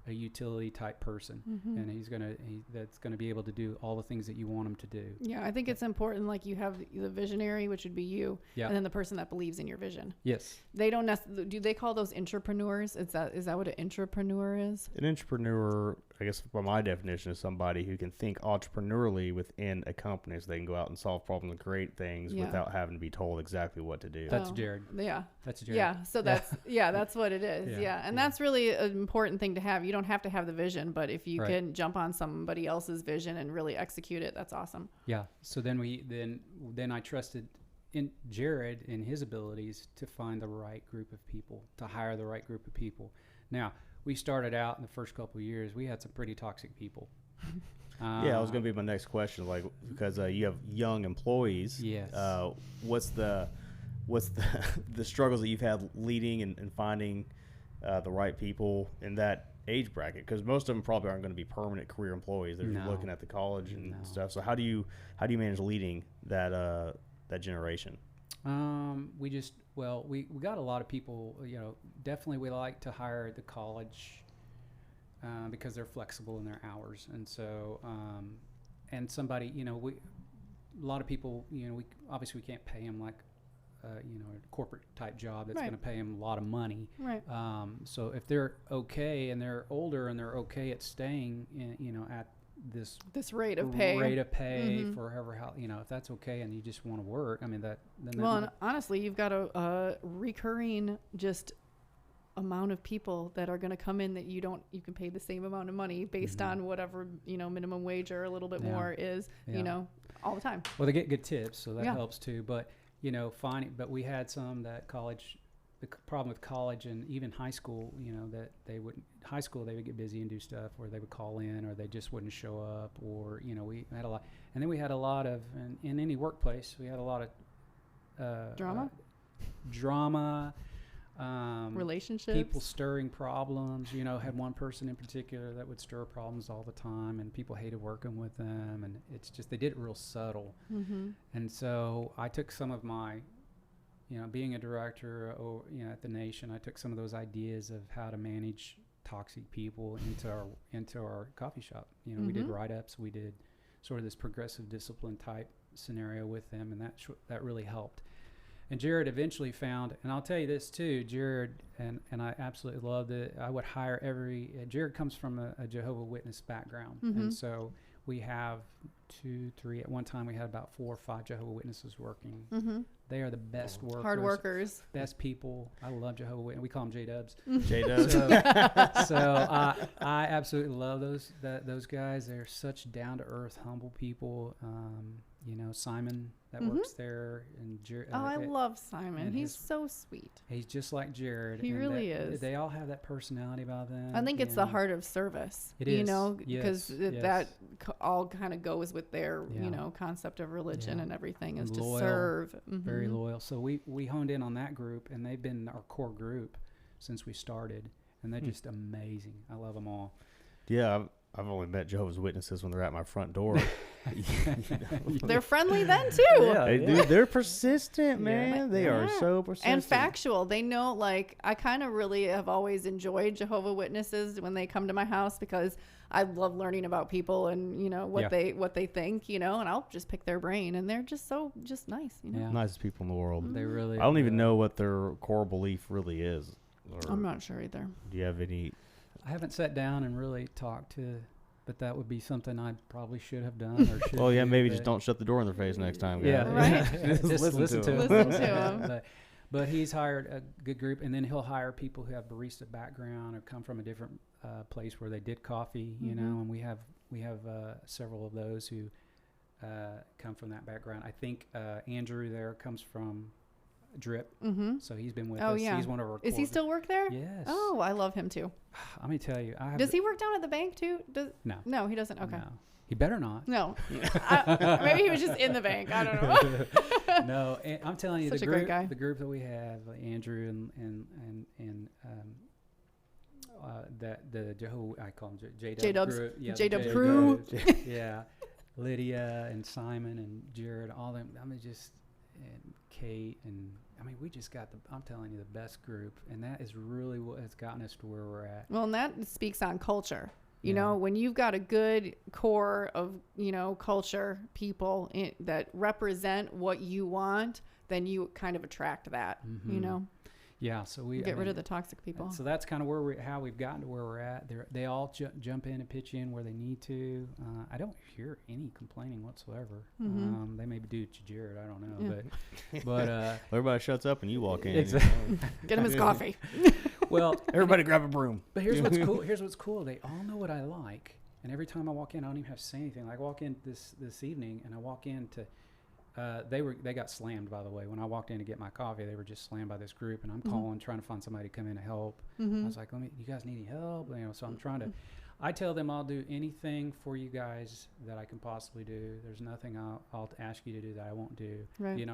a utility type person, and that's going to be able to do all the things that you want him to do. Yeah,
I think it's important. Like, you have the visionary, which would be you, and then the person that believes in your vision.
Yes.
They don't do they call those entrepreneurs? Is that what an entrepreneur is?
An entrepreneur, I guess, by my definition, is somebody who can think entrepreneurially within a company, so they can go out and solve problems and create things without having to be told exactly what to do.
That's Jared.
Yeah.
That's Jared.
Yeah. So that's that's what it is. Yeah. And that's really an important thing to have. You don't have to have the vision, but if you can jump on somebody else's vision and really execute it, that's awesome.
Yeah. So then I trusted in Jared and his abilities to find the right group of people, to hire the right group of people. Now, we started out in the first couple of years, we had some pretty toxic people.
That was going to be my next question, because you have young employees.
Yes.
What's the struggles that you've had leading and finding the right people in that age bracket? Because most of them probably aren't going to be permanent career employees. They're just looking at the college and stuff. So how do you manage leading that generation?
We got a lot of people, definitely we like to hire at the college because they're flexible in their hours. And so, and somebody, a lot of people, we obviously we can't pay them like, a corporate type job that's going to pay them a lot of money.
Right.
So if they're okay and they're older and they're okay at staying at this
rate of pay
for however, if that's okay and you just want to work, I mean,
and honestly, you've got a recurring just amount of people that are going to come in that you can pay the same amount of money based on whatever, minimum wage or a little bit more is, all the time.
Well, they get good tips, so that helps too. But, but we had some that the problem with college and even high school, that they would get busy and do stuff, or they would call in, or they just wouldn't show up, or we had a lot. And then we had a lot of, in any workplace, we had a lot of drama,
relationships,
people stirring problems. Had one person in particular that would stir problems all the time, and people hated working with them, and it's just they did it real subtle. And so I took some of my being a director, at the Nation, I took some of those ideas of how to manage toxic people into our coffee shop. We did write-ups, we did sort of this progressive discipline type scenario with them, and that really helped. And Jared eventually found, and I'll tell you this too, Jared, and I absolutely loved it. I would hire Jared comes from a Jehovah's Witness background, and so we have 2, 3. At one time, we had about 4 or 5 Jehovah's Witnesses working. They are the best workers.
Hard workers.
Best people. I love Jehovah's Witnesses. We call them J-Dubs.
J-Dubs.
So I absolutely love those guys. They're such down-to-earth, humble people. Simon that works there. And
I love Simon. He's so sweet.
He's just like Jared.
He really is.
They all have that personality about them.
I think it's the heart of service.
It is.
Because that all kind of goes with their, concept of religion and everything is
loyal,
to serve.
Very loyal. So we honed in on that group, and they've been our core group since we started, and they're just amazing. I love them all.
Yeah, I've only met Jehovah's Witnesses when they're at my front door.
They're friendly then too.
Dude, they're persistent, man. They are so persistent.
And factual. They know, I kind of really have always enjoyed Jehovah's Witnesses when they come to my house, because I love learning about people and, what they think, and I'll just pick their brain, and they're just nice,
Nicest people in the world.
They really.
I don't even know what their core belief really is.
I'm not sure either.
Do you have any?
I haven't sat down and really talked to, but that would be something I probably should have done. Or should
maybe just don't shut the door in their face next time.
Yeah,
right.
Just listen to him.
Listen to him.
But he's hired a good group, and then he'll hire people who have barista background or come from a different place where they did coffee, and we have several of those who come from that background. I think Andrew there comes from Drip, so he's been with us.
Yeah.
He's one of our.
Is he still work there?
Yes.
Oh, I love him too.
Let me tell you,
does he work down at the bank too? No, he doesn't. Okay.
No. He better not.
No. Maybe he was just in the bank. I don't know.
No, and I'm telling you,
Such
the
a great guy.
The group that we have, Andrew and that the Jehovah, I call them J-Dubs
group.
Yeah,
J-Dub crew.
Yeah, Lydia and Simon and Jared, all them. And Kate, and we just got I'm telling you, the best group, and that is really what has gotten us to where we're at.
Well, and that speaks on culture. When you've got a good core of, culture people that represent what you want, then you kind of attract that,
Yeah, so we
get rid of the toxic people.
So that's kind of how we've gotten to where we're at. They all jump in and pitch in where they need to. I don't hear any complaining whatsoever. They may do it to Jared, I don't know, but
everybody shuts up when you walk in.
Exactly.
Get him his coffee.
Well, everybody grab a broom.
But here's what's cool. They all know what I like, and every time I walk in, I don't even have to say anything. Like I walk in this evening, and I walk in to. They got slammed, by the way. When I walked in to get my coffee, they were just slammed by this group, and I'm calling, trying to find somebody to come in to help. I was like, you guys need any help? So I'm trying to. I tell them I'll do anything for you guys that I can possibly do. There's nothing I'll ask you to do that I won't do.
Right.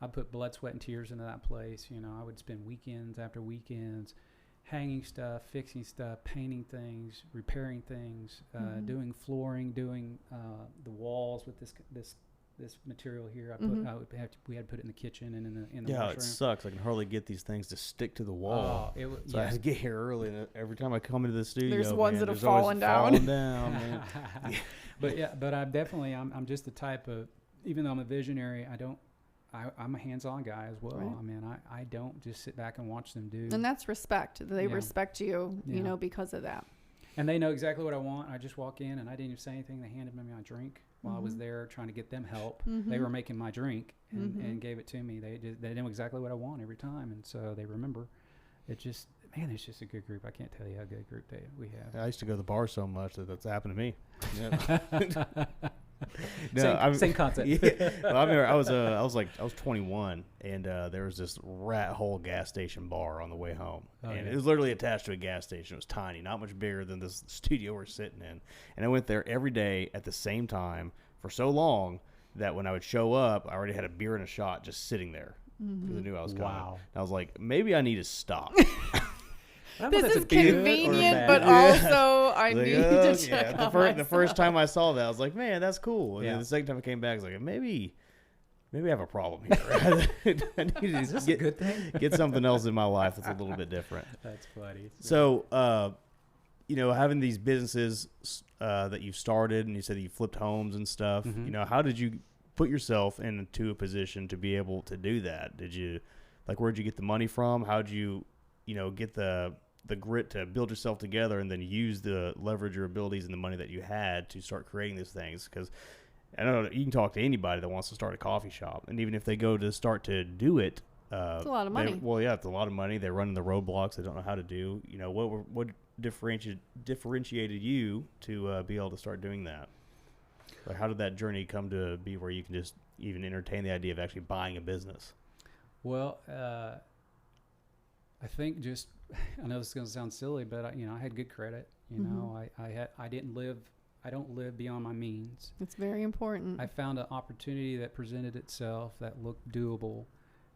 I put blood, sweat, and tears into that place. I would spend weekends after weekends hanging stuff, fixing stuff, painting things, repairing things, doing flooring, doing the walls with this this material here. We had to put it in the kitchen and in the
yeah,
washroom.
it sucks. I can hardly get these things to stick to the wall. So I have to get here early, and every time I come into the studio,
there's ones
man,
that have
there's always
fallen down.
Man.
But I'm just the type of, even though I'm a visionary, I'm a hands-on guy as well.
Right.
I mean, I don't just sit back and watch them do.
And that's respect. They respect you, you know, because of that.
And they know exactly what I want. I just walk in, and I didn't even say anything. They handed me my drink while I was there trying to get them help. They were making my drink and gave it to me. They know exactly what I want every time, and so they remember. It's just a good group. I can't tell you how good a group we have.
I used to go to the bar so much that's happened to me.
Same concept.
Yeah. Well, I remember I was 21, and there was this rat hole gas station bar on the way home, it was literally attached to a gas station. It was tiny, not much bigger than this studio we're sitting in, and I went there every day at the same time for so long that when I would show up, I already had a beer and a shot just sitting there because I knew I was coming.
Wow.
And I was like, maybe I need to stop.
This is convenient, but also I need to check on
the first time I saw that, I was like, man, that's cool. And then the second time I came back, I was like, maybe I have a problem here. I need to
a good thing?
Get something else in my life that's a little bit different.
That's funny.
So, having these businesses that you've started, and you said that you flipped homes and stuff, how did you put yourself into a position to be able to do that? Where'd you get the money from? How'd you, get the grit to build yourself together and then leverage your abilities and the money that you had to start creating these things? Because I don't know, you can talk to anybody that wants to start a coffee shop, and even if they go to start to do it,
it's a lot of money.
It's a lot of money. They run into roadblocks they don't know how to do. What differentiated you to be able to start doing that? Like, how did that journey come to be where you can just even entertain the idea of actually buying a business?
Well, I think I know this is going to sound silly, but I had good credit. I don't live beyond my means.
It's very important.
I found an opportunity that presented itself that looked doable.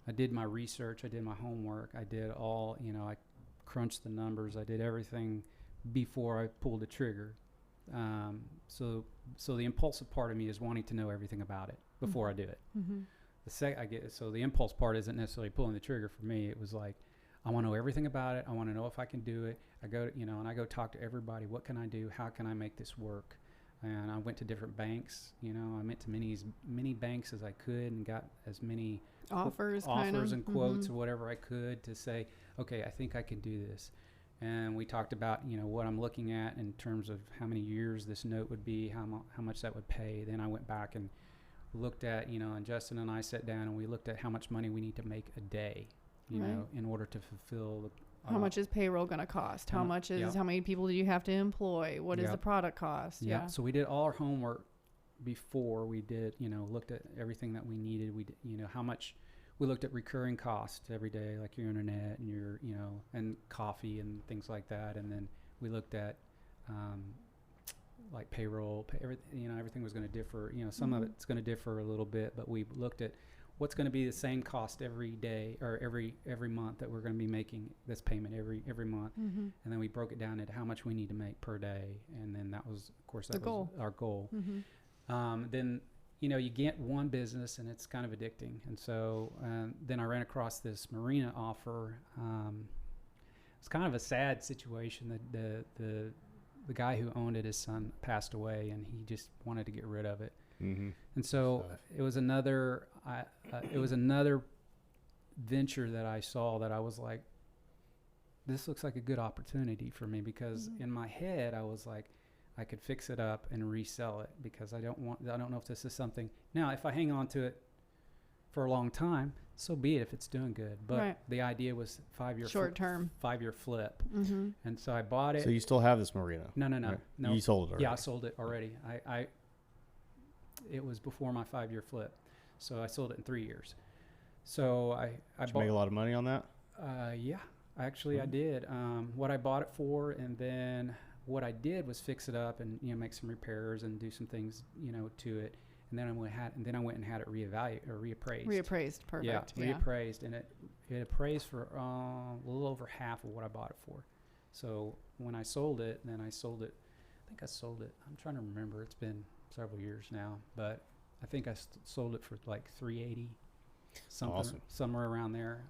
I did my research. I did my homework. I did all, I crunched the numbers. I did everything before I pulled the trigger. So the impulsive part of me is wanting to know everything about it before I do it. The impulse part isn't necessarily pulling the trigger for me. It was like, I want to know everything about it. I want to know if I can do it. I go, and I go talk to everybody. What can I do? How can I make this work? And I went to different banks. I went to many banks as I could and got as many
offers
and quotes or whatever I could to say, okay, I think I can do this. And we talked about, what I'm looking at in terms of how many years this note would be, how much that would pay. Then I went back and looked at, and Justin and I sat down and we looked at how much money we need to make a day, in order to fulfill
how much is payroll going to cost? How many people do you have to employ? What is the product cost?
Yeah. So we did all our homework before we did, looked at everything that we needed. We, how much we looked at recurring costs every day, like your internet and your, and coffee and things like that. And then we looked at, like payroll, everything was going to differ. Some of it's going to differ a little bit, but we looked at what's going to be the same cost every day or every month that we're going to be making this payment every month. And then we broke it down into how much we need to make per day. And then that was, of course, our goal. Then, you get one business and it's kind of addicting. And so then I ran across this marina offer. It's kind of a sad situation that the guy who owned it, his son passed away, and he just wanted to get rid of it. And so it was another venture that I saw that I was like, this looks like a good opportunity for me, because in my head I was like, I could fix it up and resell it, because I don't know if this is something. Now, if I hang on to it for a long time, so be it if it's doing good. But the idea was 5-year
short term,
5-year flip. And so I bought it.
So you still have this marina?
No.
Right?
No.
You sold it already?
Yeah, I sold it already. It was before my 5-year flip, so I sold it in 3 years. So
Did you make a lot of money on that?
Yeah, actually I did. What I bought it for, and then what I did was fix it up and make some repairs and do some things to it. And then I went and had it reappraised.
Reappraised, perfect.
Yeah, reappraised, and it appraised for a little over half of what I bought it for. So when I sold it, I think I sold it. I'm trying to remember. It's been several years now, but I think I sold it for like $380, something,
Awesome.
somewhere around there.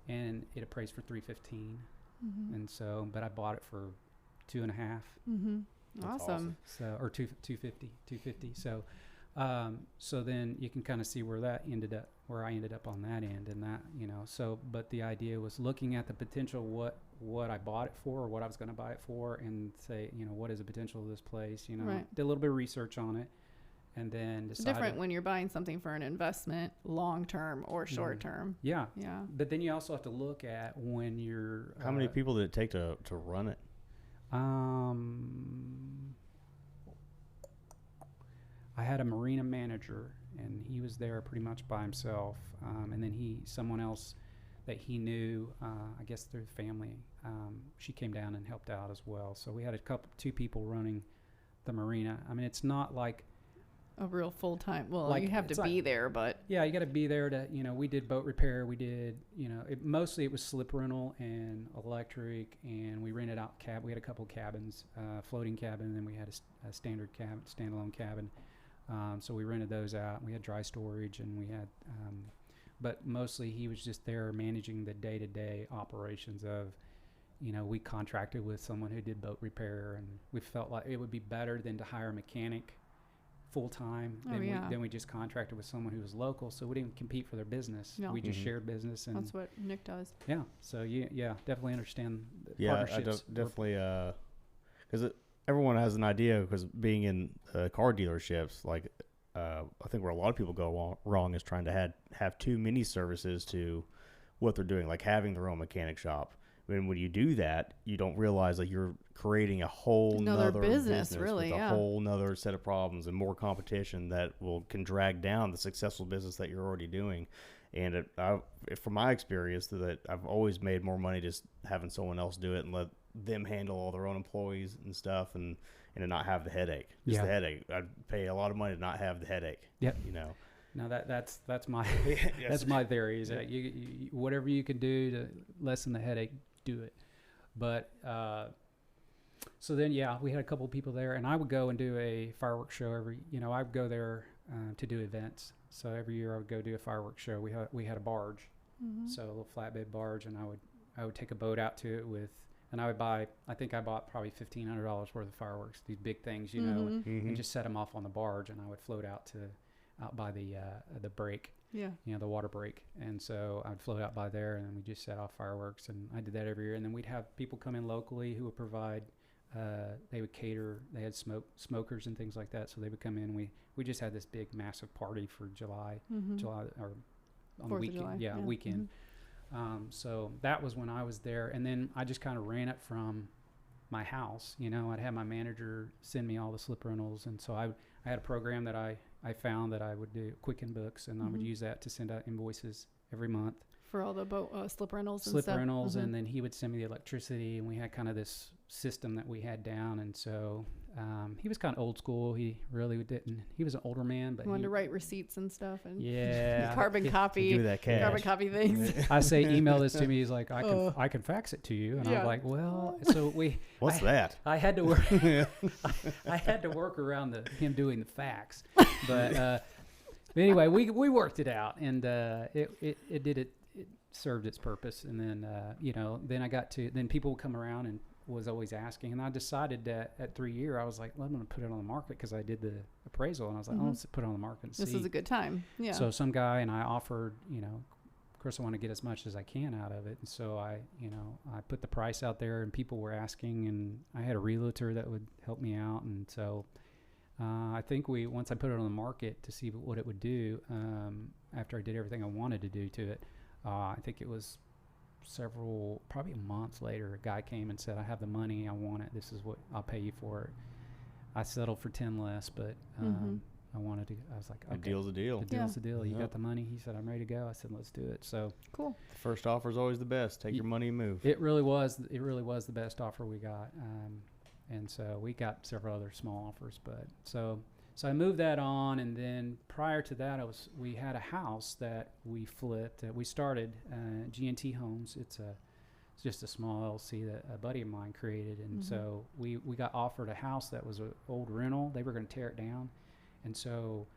And it appraised for $315. And so, but I bought it for $2.5.
Awesome.
So, or 250. So, so then you can kind of see where that ended up, where I ended up on that end, and that, you know, so, but the idea was looking at the potential, what I bought it for, or what I was going to buy it for, and say, you know, what is the potential of this place, you know,
Right.
did a little bit of research on it, and then
It's
decided.
different when you're buying something for an investment, long term or short term.
Yeah.
Yeah.
But then you also have to look at when you're.
How many people did it take to run it?
I had a marina manager, and he was there pretty much by himself. And then someone else that he knew, I guess through family, she came down and helped out as well. So we had two people running the marina. I mean, it's not like
A real full time. Well,
Like,
you have to
it's
be
like-
there, but
yeah, you got to be there to, you know, we did boat repair. We did, you know, mostly it was slip rental and electric, and we rented out we had a couple cabins, floating cabin, and then we had a standard cabin, standalone cabin. So we rented those out. We had dry storage, and we had, but mostly he was just there managing the day-to-day operations of, you know, we contracted with someone who did boat repair, and we felt like it would be better than to hire a mechanic full-time than we just contracted with someone who was local, so we didn't compete for their business.
No.
We just shared business, and
that's what Nick does.
yeah, so definitely understand the
Yeah, I
partnerships.
definitely, because everyone has an idea, because being in car dealerships, like I think where a lot of people go wrong is trying to have too many services to what they're doing, like having their own mechanic shop. And when you do that, you don't realize that you're creating a whole nother business
really,
with
yeah.
a whole nother set of problems and more competition that can drag down the successful business that you're already doing. And from my experience, that I've always made more money just having someone else do it and let them handle all their own employees and stuff, and to not have the headache. Just the headache. I'd pay a lot of money to not have the headache.
Yep.
You know.
No, that's my that's my theory, is that you whatever you can do to lessen the headache, do it. But so then we had a couple of people there, and I would go and do a fireworks show I would go there to do events. So every year I would go do a fireworks show. We had a barge, so a little flatbed barge, and I would take a boat out to it and I bought probably $1,500 worth of fireworks, these big things, you know, and just set them off on the barge, and I would float out by the break.
Yeah.
You know, the water break. And so I'd float out by there, and then we just set off fireworks, and I did that every year. And then we'd have people come in locally who would provide, they would cater, they had smokers and things like that. So they would come in, and we just had this big massive party for July or on the weekend. Weekend. So that was when I was there. And then I just kind of ran it from my house. You know, I'd have my manager send me all the slip rentals. And so I had a program that I found that I would do, Quicken Books, and I would use that to send out invoices every month.
For all the boat slip rentals and
slip
stuff.
rentals, and then he would send me the electricity, and we had kind of this system that we had down. And so he was kind of old school. He really didn't. He was an older man, but
he wanted to write receipts and stuff, and
carbon
copy,
give me that cash.
carbon copy things.
I say, email this to me. He's like, I can fax it to you, and I'm like, well, so
What's that?
I had to work. I had to work around him doing the fax, but anyway, we worked it out, and it served its purpose. And then then people would come around and was always asking, and I decided that at 3 years I was like, well, I'm going to put it on the market, because I did the appraisal, and I was like, let's put it on the market and see.
This is a good time. Yeah.
So some guy, and I offered, of course I want to get as much as I can out of it, and so I put the price out there, and people were asking, and I had a realtor that would help me out, and so I think once I put it on the market to see what it would do, after I did everything I wanted to do to it, I think it was probably months later, a guy came and said, I have the money, I want it, this is what I'll pay you for it. I settled for 10 less, but I was like, okay,
A deal's a deal.
the deal's the deal. You
Yep.
got the money. He said, I'm ready to go. I said, let's do it. So
Cool.
The first offer is always the best. Take your money and move.
it really was the best offer we got. And so we got several other small offers, but so I moved that on. And then prior to that, we had a house that we flipped. We started G&T Homes. It's just a small LLC that a buddy of mine created. And so we got offered a house that was an old rental. They were going to tear it down. And so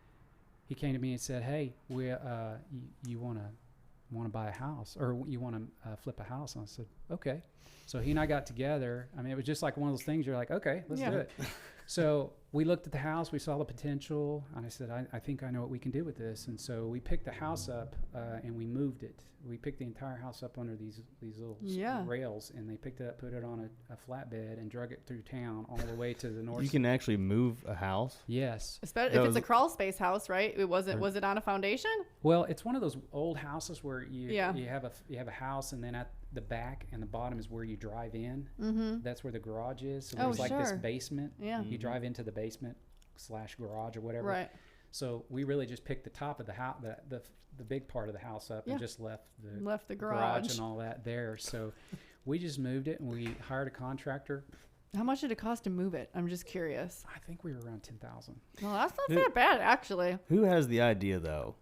he came to me and said, "Hey, you want to buy a house, or you want to flip a house?" And I said, "Okay." So he and I got together. I mean, it was just like one of those things. You're like, "Okay, let's do it." So we looked at the house. We saw the potential. And I said, I think I know what we can do with this. And so we picked the house up and we moved it. We picked the entire house up under these little rails, and they picked it up, put it on a flatbed, and drug it through town all the way to the north.
You can actually move a house?
Yes.
Especially if it's a crawl space house, right? Was it on a foundation?
Well, it's one of those old houses where you have a house, and then at the back and the bottom is where you drive in. Mm-hmm. That's where the garage is. So there's this basement. Yeah. You drive into the basement / garage or whatever. Right. So we really just picked the top of the house, the big part of the house up, and just left the garage and all that there. So we just moved it, and we hired a contractor.
How much did it cost to move it? I'm just curious.
I think we were around $10,000.
Well, that's not that bad, actually.
Who has the idea, though?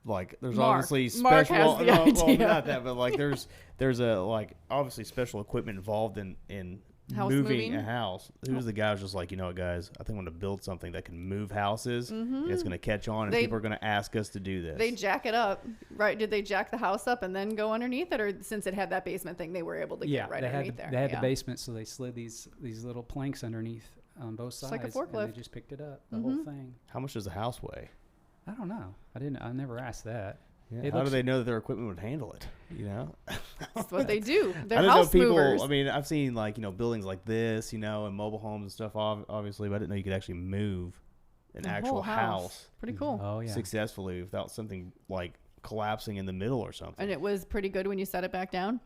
Like, there's
Mark.
obviously special.
Mark has the idea.
Well, not that, but like, there's a obviously special equipment involved in moving a house. Who's the guy who's just like, you know what, guys? I think I'm going to build something that can move houses. Mm-hmm. And it's going to catch on, and people are going to ask us to do this.
They jack it up, right? Did they jack the house up and then go underneath it, or since it had that basement thing, they were able to get right underneath there?
They had the basement, so they slid these little planks underneath on both sides,
like a forklift.
And they just picked it up, the whole thing.
How much does a house weigh?
I don't know. I never asked that.
Yeah. How do they know that their equipment would handle it? You know,
that's what they do. They're house movers.
I mean, I've seen buildings like this, and mobile homes and stuff. Obviously, but I didn't know you could actually move an actual house.
Pretty cool.
Oh yeah.
Successfully without something like collapsing in the middle or something.
And it was pretty good when you set it back down.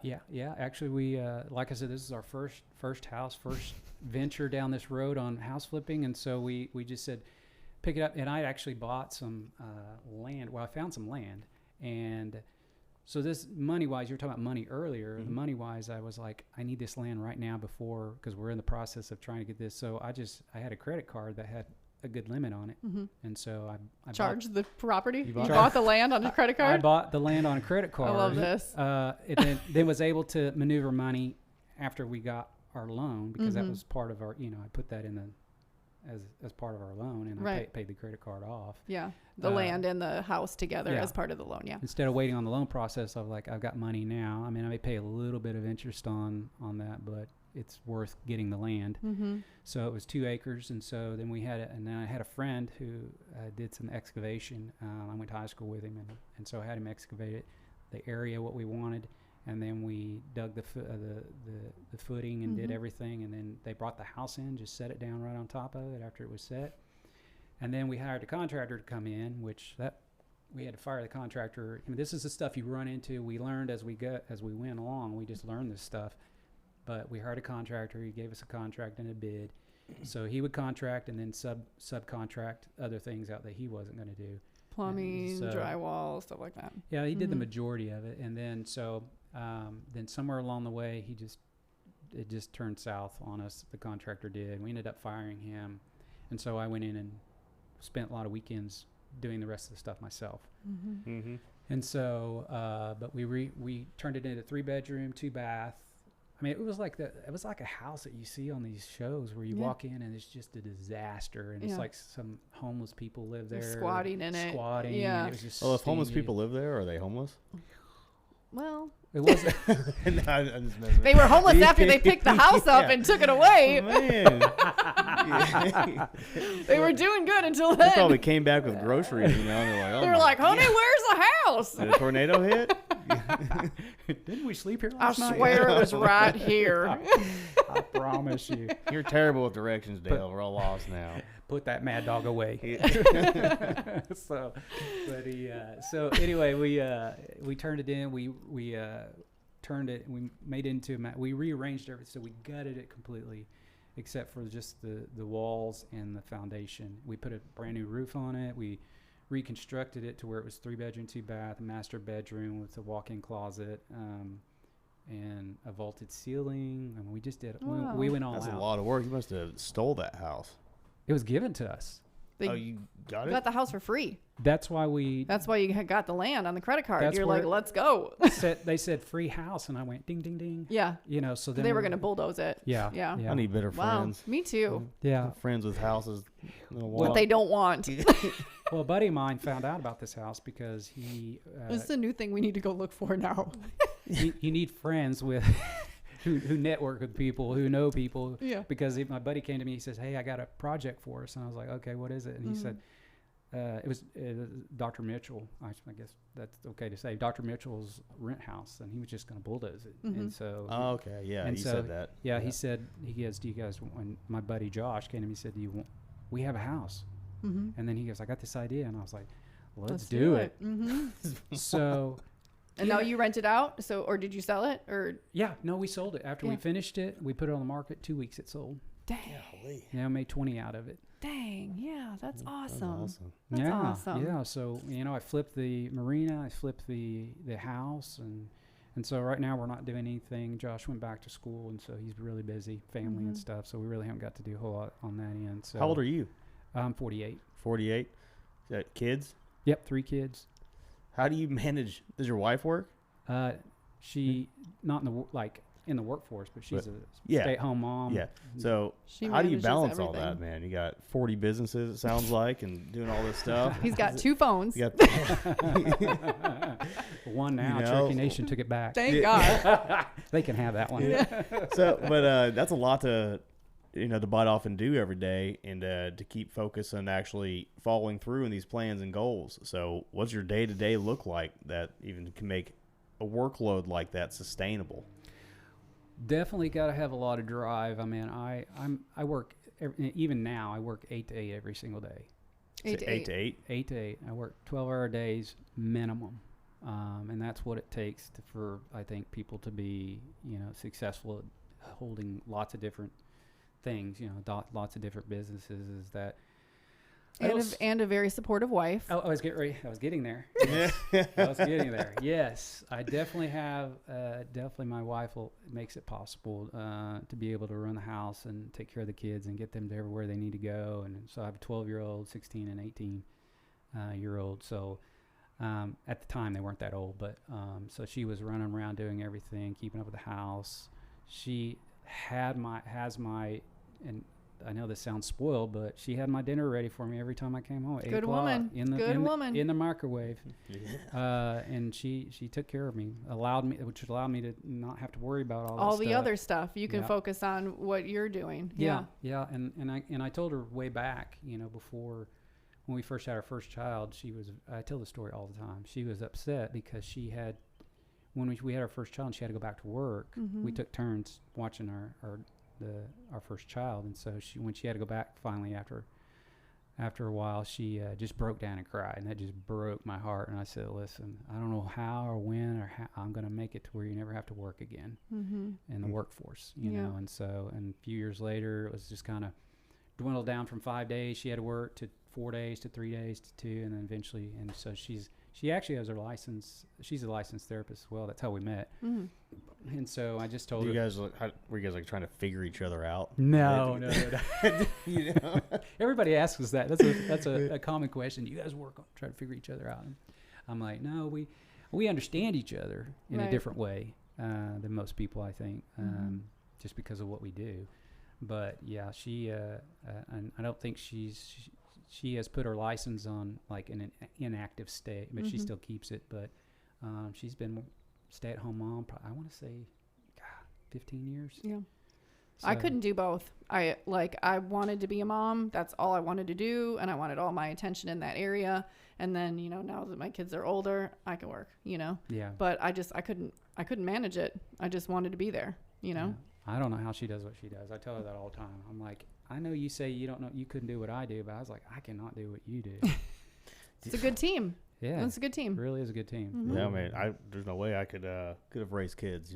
Yeah. Actually, we like I said, this is our first venture down this road on house flipping, and so we just said, pick it up. And I actually bought some land. Well, I found some land. And so this money-wise, you were talking about money earlier. Mm-hmm. The money-wise, I was like, I need this land right now because we're in the process of trying to get this. So I had a credit card that had a good limit on it. Mm-hmm. And so I
charged the property? You bought the land on a credit card?
I bought the land on a credit card.
I love this.
And then was able to maneuver money after we got our loan, because that was part of our, I put that in as part of our loan, and I paid the credit card off. Yeah,
the land and the house together as part of the loan. Yeah.
Instead of waiting on the loan process, of like, I've got money now. I mean, I may pay a little bit of interest on that, but it's worth getting the land. Mm-hmm. So it was 2 acres, and so then I had a friend who did some excavation. I went to high school with him, and so I had him excavate it, the area what we wanted. And then we dug the footing and did everything. And then they brought the house in, just set it down right on top of it after it was set. And then we hired a contractor to come in, we had to fire the contractor. I mean, this is the stuff you run into. We learned as we went along. We just learned this stuff. But we hired a contractor. He gave us a contract and a bid. So he would contract and then subcontract other things out that he wasn't going to do.
Plumbing, drywall, stuff like that.
Yeah, he did the majority of it. And then then somewhere along the way, it just turned south on us. The contractor did. We ended up firing him, and so I went in and spent a lot of weekends doing the rest of the stuff myself. Mm-hmm. Mm-hmm. And so, but we turned it into 3-bedroom, 2-bath. I mean, it was like a house that you see on these shows where you walk in and it's just a disaster, and it's like some homeless people live there.
They're squatting in it.
Yeah. And it was just
if homeless people live there, are they homeless?
Well,
it wasn't.
They were homeless after they picked the house up and took it away.
Oh, man.
They were doing good until then.
They probably came back with groceries, and they're like,
they were like, honey, where's the house?
Did a tornado hit?
Didn't we sleep here last night?
I swear it was right here.
I promise you.
You're terrible with directions, Dale. We're all lost now.
Put that mad dog away. So anyway, we turned it in. We turned it. We made it into we rearranged everything. So we gutted it completely, except for just the walls and the foundation. We put a brand new roof on it. We reconstructed it to where it was 3-bedroom, 2-bath, a master bedroom with a walk-in closet, and a vaulted ceiling. I mean, we just did. Wow. We went all out.
That's a lot of work. You must have stole that house.
It was given to us.
You got it?
You got the house for free.
That's why you
got the land on the credit card. You're like, let's go.
They said free house, and I went ding, ding, ding.
Yeah.
So then
they were going to bulldoze it.
Yeah. I need better friends.
Me too.
Yeah.
Friends with houses.
what they don't want.
Well, a buddy of mine found out about this house because he...
this is a new thing we need to go look for now.
you need friends with... who network with people, who know people.
Yeah.
Because my buddy came to me, he says, hey, I got a project for us. And I was like, okay, what is it? And he said, it was Dr. Mitchell. I guess that's okay to say. Dr. Mitchell's rent house, and he was just going to bulldoze it. And so...
Oh, okay. Yeah,
and
he
so,
said that.
Yeah, he said, do you guys... And my buddy Josh came to me and said, we have a house. And then he goes, I got this idea. And I was like, let's do it. So...
And now you rent it out? Or did you sell it? Or
yeah, no, we sold it. After we finished it, we put it on the market. 2 weeks it sold.
Dang.
Golly.
Yeah, I made 20 out of it.
Dang. Yeah, that's awesome.
That's awesome.
That's awesome.
Yeah, so, I flipped the marina. I flipped the house. And so right now we're not doing anything. Josh went back to school, and so he's really busy, family and stuff. So we really haven't got to do a whole lot on that end. So
how old are you?
I'm 48.
48. Kids?
Yep, 3 kids.
How do you manage? Does your wife work?
She not in the workforce, but she's a stay-at-home mom.
Yeah. So how do you balance all that, man? You got 40 businesses, it sounds like, and doing all this stuff.
He's got 2 phones.
One now. Cherokee Nation took it back.
Thank God.
They can have that one.
Yeah.
So, but that's a lot to bite off and do every day, and to keep focus on actually following through in these plans and goals. So what's your day-to-day look like that even can make a workload like that sustainable?
Definitely got to have a lot of drive. I mean, I work, even now, I work 8 to 8 every single day.
8 to 8.
8 to 8. I work 12-hour days minimum. And that's what it takes for, I think, people to be, successful at holding lots of different things, lots of different businesses. Is that
and a very supportive wife.
I was getting there. Yes, I definitely have. Definitely, my wife makes it possible to be able to run the house and take care of the kids and get them to everywhere they need to go. And so I have a 12-year-old, 16, and 18-year-old. So at the time they weren't that old, but so she was running around doing everything, keeping up with the house. She has my, and I know this sounds spoiled, but she had my dinner ready for me every time I came home.
Good woman.
In the microwave. And she took care of me, which allowed me to not have to worry about all
the other stuff. You can focus on what you're doing.
Yeah. And I told her way back, before when we first had our first child, I tell the story all the time. She was upset because when we had our first child and she had to go back to work, we took turns watching our first child, and so when she had to go back finally after a while, she just broke down and cried, and that just broke my heart. And I said, listen, I don't know how or when or how I'm going to make it to where you never have to work again in the workforce, know. And so, and a few years later, it was just kind of dwindled down from 5 days she had to work to 4 days to 3 days to 2, and then eventually, and so she actually has her license. She's a licensed therapist as well. That's how we met. And so I just told her.
Were you guys like trying to figure each other out?
No. Everybody asks us that. That's a common question. You guys try to figure each other out? And I'm like, no, we understand each other in a different way than most people, I think, just because of what we do. But yeah, she and I don't think she has put her license on like in an inactive state, but she still keeps it. But she's been stay-at-home mom, I want to say, 15 years. Yeah.
So. I couldn't do both. I wanted to be a mom. That's all I wanted to do. And I wanted all my attention in that area. And then, now that my kids are older, I can work, Yeah. But I couldn't manage it. I just wanted to be there, Yeah.
I don't know how she does what she does. I tell her that all the time. I'm like, I know you say you don't know, you couldn't do what I do, but I was like, I cannot do what you do.
It's a good team.
Yeah,
it's a good team.
It really is a good team.
Mm-hmm. Yeah, I mean, there's no way I could have raised kids.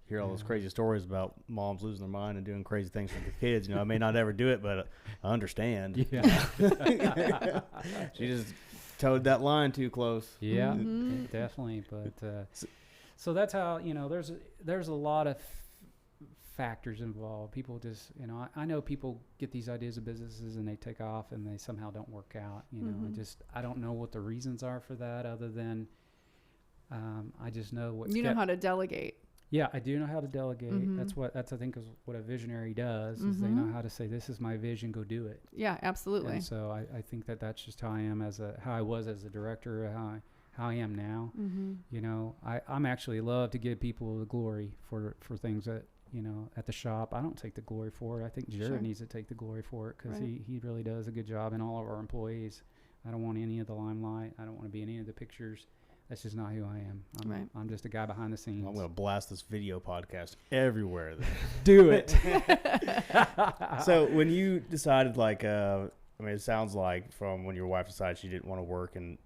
Hear all those crazy stories about moms losing their mind and doing crazy things with their kids. I may not ever do it, but I understand. Yeah, she just towed that line too close.
Yeah, definitely. But so that's how there's a lot of factors involved. People just, I know people get these ideas of businesses and they take off and they somehow don't work out, I don't know what the reasons are for that other than I just know what's
know how to delegate.
Yeah, I do know how to delegate. That's I think is what a visionary does, is they know how to say, this is my vision, go do it.
Yeah, absolutely.
And so I think that's just how I am how I was as a director, how I am now. You know, I'm actually love to give people the glory for things that, you know, at the shop, I don't take the glory for it. I think Jared needs to take the glory for it, because he really does a good job, and all of our employees. I don't want any of the limelight. I don't want to be in any of the pictures. That's just not who I am. I'm just a guy behind the scenes.
I'm going to blast this video podcast everywhere.
Do it.
So when you decided, like, I mean, it sounds like from when your wife decided she didn't want to work, and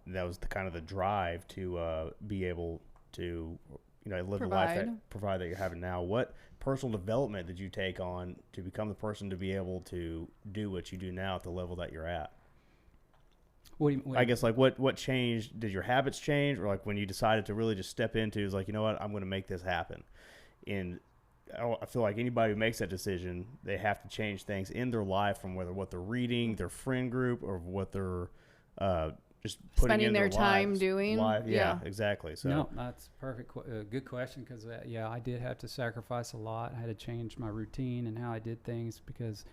that was the kind of the drive to be able to, you know, live the life that you're having now. What personal development did you take on to become the person to be able to do what you do now at the level that you're at? I guess, like, what changed? Did your habits change, or like when you decided to really just step into, is like, you know what, I'm going to make this happen? And I feel like anybody who makes that decision, they have to change things in their life, from whether what they're reading, their friend group, or what they're just putting
spending
in
their time
lives.
doing.
Yeah, exactly. So
no, that's perfect. Good question, because I did have to sacrifice a lot. I had to change my routine and how I did things, because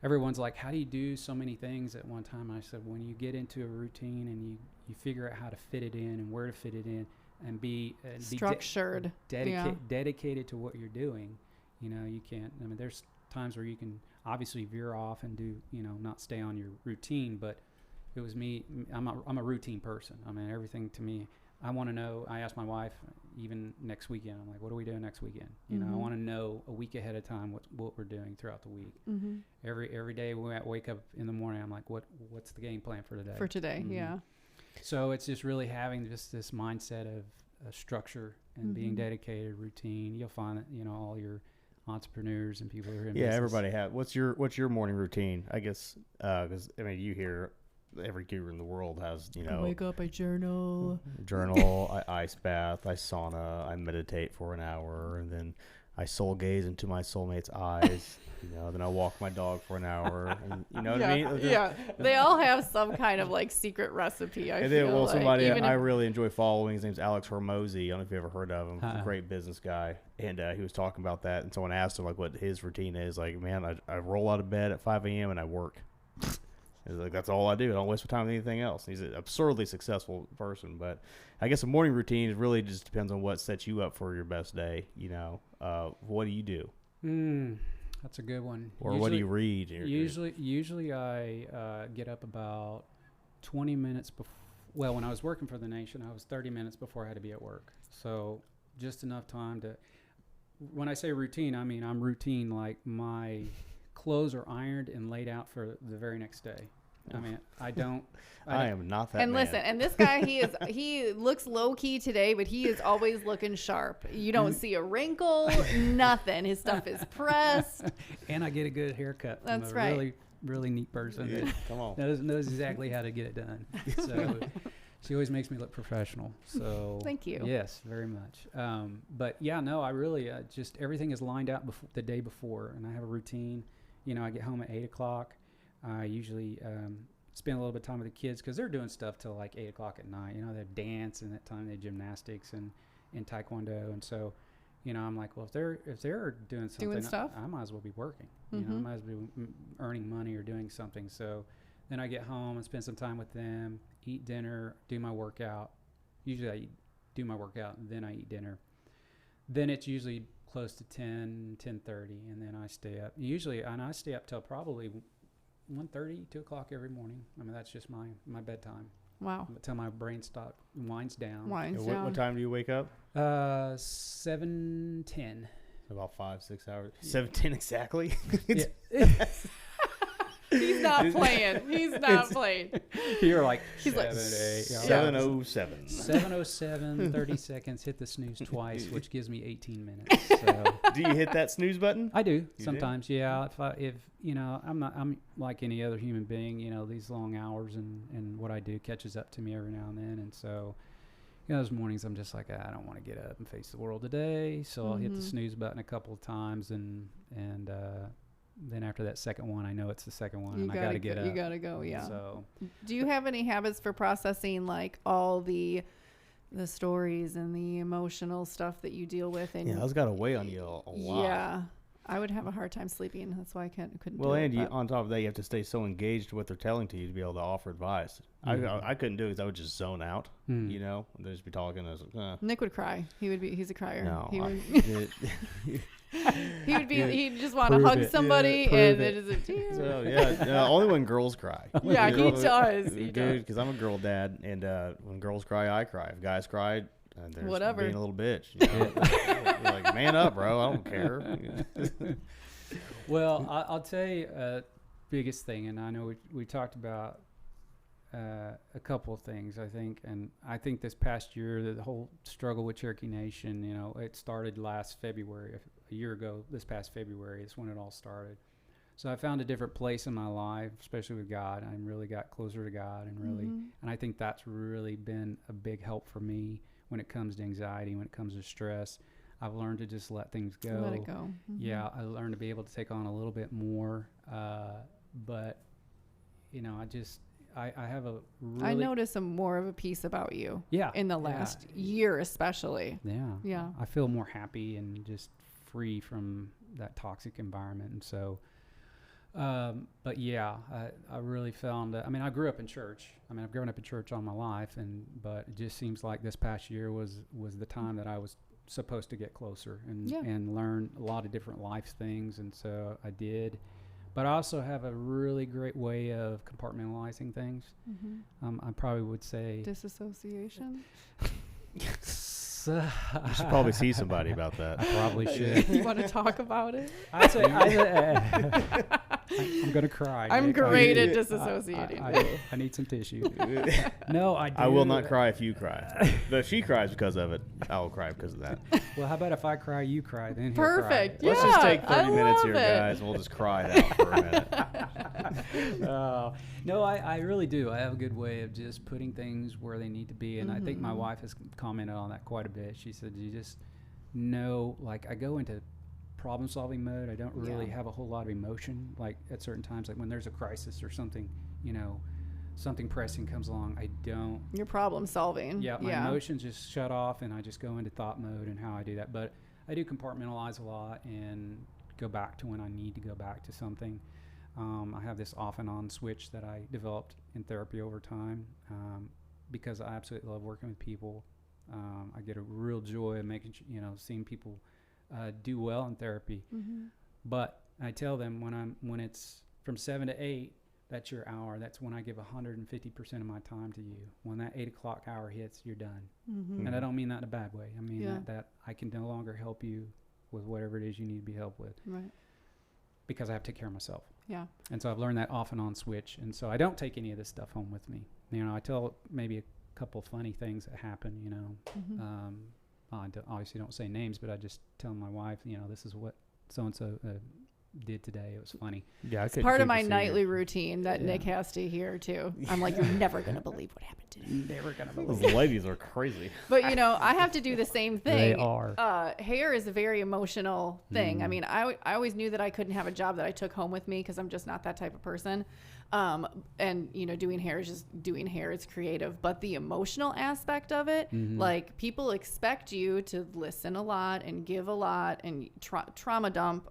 everyone's like, how do you do so many things at one time? And I said, when you get into a routine and you figure out how to fit it in and where to fit it in, and be
structured,
dedicated to what you're doing, you know, you can't. I mean, there's times where you can obviously veer off and do, you know, not stay on your routine, but it was me. I'm a routine person. I mean, everything to me, I want to know. I asked my wife, even next weekend, I'm like, what are we doing next weekend? You know, I want to know a week ahead of time what we're doing throughout the week. Every day we wake up in the morning, I'm like, what's the game plan for today?
For today, yeah.
So it's just really having just this mindset of structure and being dedicated, routine. You'll find that, you know, all your entrepreneurs and people who are in business.
Everybody have. What's your morning routine? I guess because I mean, you hear every guru in the world has, you know,
I wake up, I journal,
I ice bath, I sauna, I meditate for an hour, and then I soul gaze into my soulmate's eyes. You know, then I walk my dog for an hour. And, you know what I mean?
Yeah, they all have some kind of like secret recipe. I feel like.
Somebody I really enjoy following, his name's Alex Hormozy. I don't know if you ever heard of him. He's a great business guy, and he was talking about that. And someone asked him like what his routine is. Like, man, I roll out of bed at 5 a.m. and I work. It's like, that's all I do. I don't waste my time with anything else. He's an absurdly successful person, but I guess a morning routine really just depends on what sets you up for your best day. You know, what do you do?
That's a good one.
Or what do you read?
Usually I get up about 20 minutes before. Well, when I was working for the Nation, I was 30 minutes before I had to be at work. So just enough time to. When I say routine, I mean I'm routine, like my clothes are ironed and laid out for the very next day. I mean, I
am not that.
And
man.
listen, and this guy, he looks low key today, but he is always looking sharp. You don't see a wrinkle, nothing. His stuff is pressed.
And I get a good haircut.
That's
from a
right.
Really, really neat person.
Yeah, come on.
Knows exactly how to get it done. So she always makes me look professional. So
thank you.
Yes, very much. But yeah, no, I really just everything is lined out the day before, and I have a routine. You know, I get home at 8 o'clock. I usually spend a little bit of time with the kids because they're doing stuff till like 8 o'clock at night. You know, they dance, and that time they gymnastics and taekwondo, and so, you know, I'm like, well, if they're doing something, I might as well be working. You know, I might as well be earning money or doing something. So then I get home and spend some time with them, eat dinner, do my workout. Usually I do my workout and then I eat dinner. Then it's usually close to 10:30, and then I stay up. I stay up till probably 1:30, 2 o'clock every morning. I mean, that's just my bedtime.
Wow.
Until my brain winds down.
What time do you wake up?
7:10.
About 5-6 hours. 7:10 exactly.
He's not playing. He's not playing.
You're like,
he's
7:07.
7:07, 30 seconds. Hit the snooze twice, which gives me 18 minutes. So.
Do you hit that snooze button?
I do sometimes. Do? Yeah. If you know, I'm like any other human being. You know, these long hours and what I do catches up to me every now and then. And so, you know, those mornings I'm just like, I don't want to get up and face the world today. So I'll hit the snooze button a couple of times and then after that second one, I know it's the second one, and I got to get up.
You got to go, yeah.
So,
do you have any habits for processing like all the the stories and the emotional stuff that you deal with. And
that's got to weigh on you a lot.
Yeah. I would have a hard time sleeping. That's why I couldn't
well,
do it.
And on top of that, you have to stay so engaged with what they're telling to you to be able to offer advice. I couldn't do it because I would just zone out, They'd just be talking. I was like,
Nick would cry. He's a crier.
No,
He'd just want to hug somebody, and it is a tear.
So, only when girls cry.
Yeah, he does.
Because I'm a girl dad, and when girls cry, I cry. If guys cry, there's
whatever.
Being a little bitch. Like, man up, bro. I don't care.
Well, I'll tell you biggest thing, and I know we talked about a couple of things, I think, and I think this past year, the whole struggle with Cherokee Nation, it started last February, a year ago, this past February is when it all started. So I found a different place in my life, especially with God. I really got closer to God, and I think that's really been a big help for me when it comes to anxiety, when it comes to stress. I've learned to just let things go.
Let it go. Mm-hmm.
Yeah, I learned to be able to take on a little bit more, but I have a really...
I notice more of a piece about you.
Yeah.
In the last year, especially.
Yeah.
Yeah.
I feel more happy and just free from that toxic environment, and so. But yeah, I really found. I grew up in church. I've grown up in church all my life, but it just seems like this past year was the time that I was supposed to get closer and learn a lot of different life things, and so I did. But I also have a really great way of compartmentalizing things. Mm-hmm. I probably would say
disassociation.
You should probably see somebody about that.
I probably should.
You want to talk about it?
I'd say I'm going to cry.
I'm
Nick.
great at disassociating.
I need some tissue. No, I do.
I will not cry if you cry. But if she cries because of it, I will cry because of that.
Well, how about if I cry, you cry, then he'll
Perfect.
cry.
Yeah,
Let's just take 30 minutes here,
it.
guys, and we'll just cry it out for a minute.
No, I really do. I have a good way of just putting things where they need to be, and I think my wife has commented on that quite a bit. She said, you just know, like, I go into problem-solving mode. I don't really have a whole lot of emotion, like, at certain times, like when there's a crisis or something, something pressing comes along, I don't.
You're problem-solving.
Yeah, my emotions just shut off, and I just go into thought mode and how I do that. But I do compartmentalize a lot and go back to when I need to go back to something. I have this off and on switch that I developed in therapy over time because I absolutely love working with people. I get a real joy of making, seeing people do well in therapy. Mm-hmm. But I tell them when it's from 7 to 8, that's your hour. That's when I give 150% of my time to you. When that 8 o'clock hour hits, you're done. Mm-hmm. And I don't mean that in a bad way. I mean that I can no longer help you with whatever it is you need to be helped with.
Right.
Because I have to take care of myself.
Yeah.
And so I've learned that off and on switch. And so I don't take any of this stuff home with me. I tell maybe a couple funny things that happen, Mm-hmm. I obviously don't say names, but I just tell my wife, this is what so-and-so did today. It was funny.
Yeah,
it's part of my nightly routine that Nick has to hear too. I'm like, you're never going to believe what happened today.
Never going to believe.
Those ladies are crazy.
But, I have to do the same thing.
They are.
Hair is a very emotional thing. I always knew that I couldn't have a job that I took home with me because I'm just not that type of person. And doing hair is just doing hair. It's creative, but the emotional aspect of it, like people expect you to listen a lot and give a lot and trauma dump.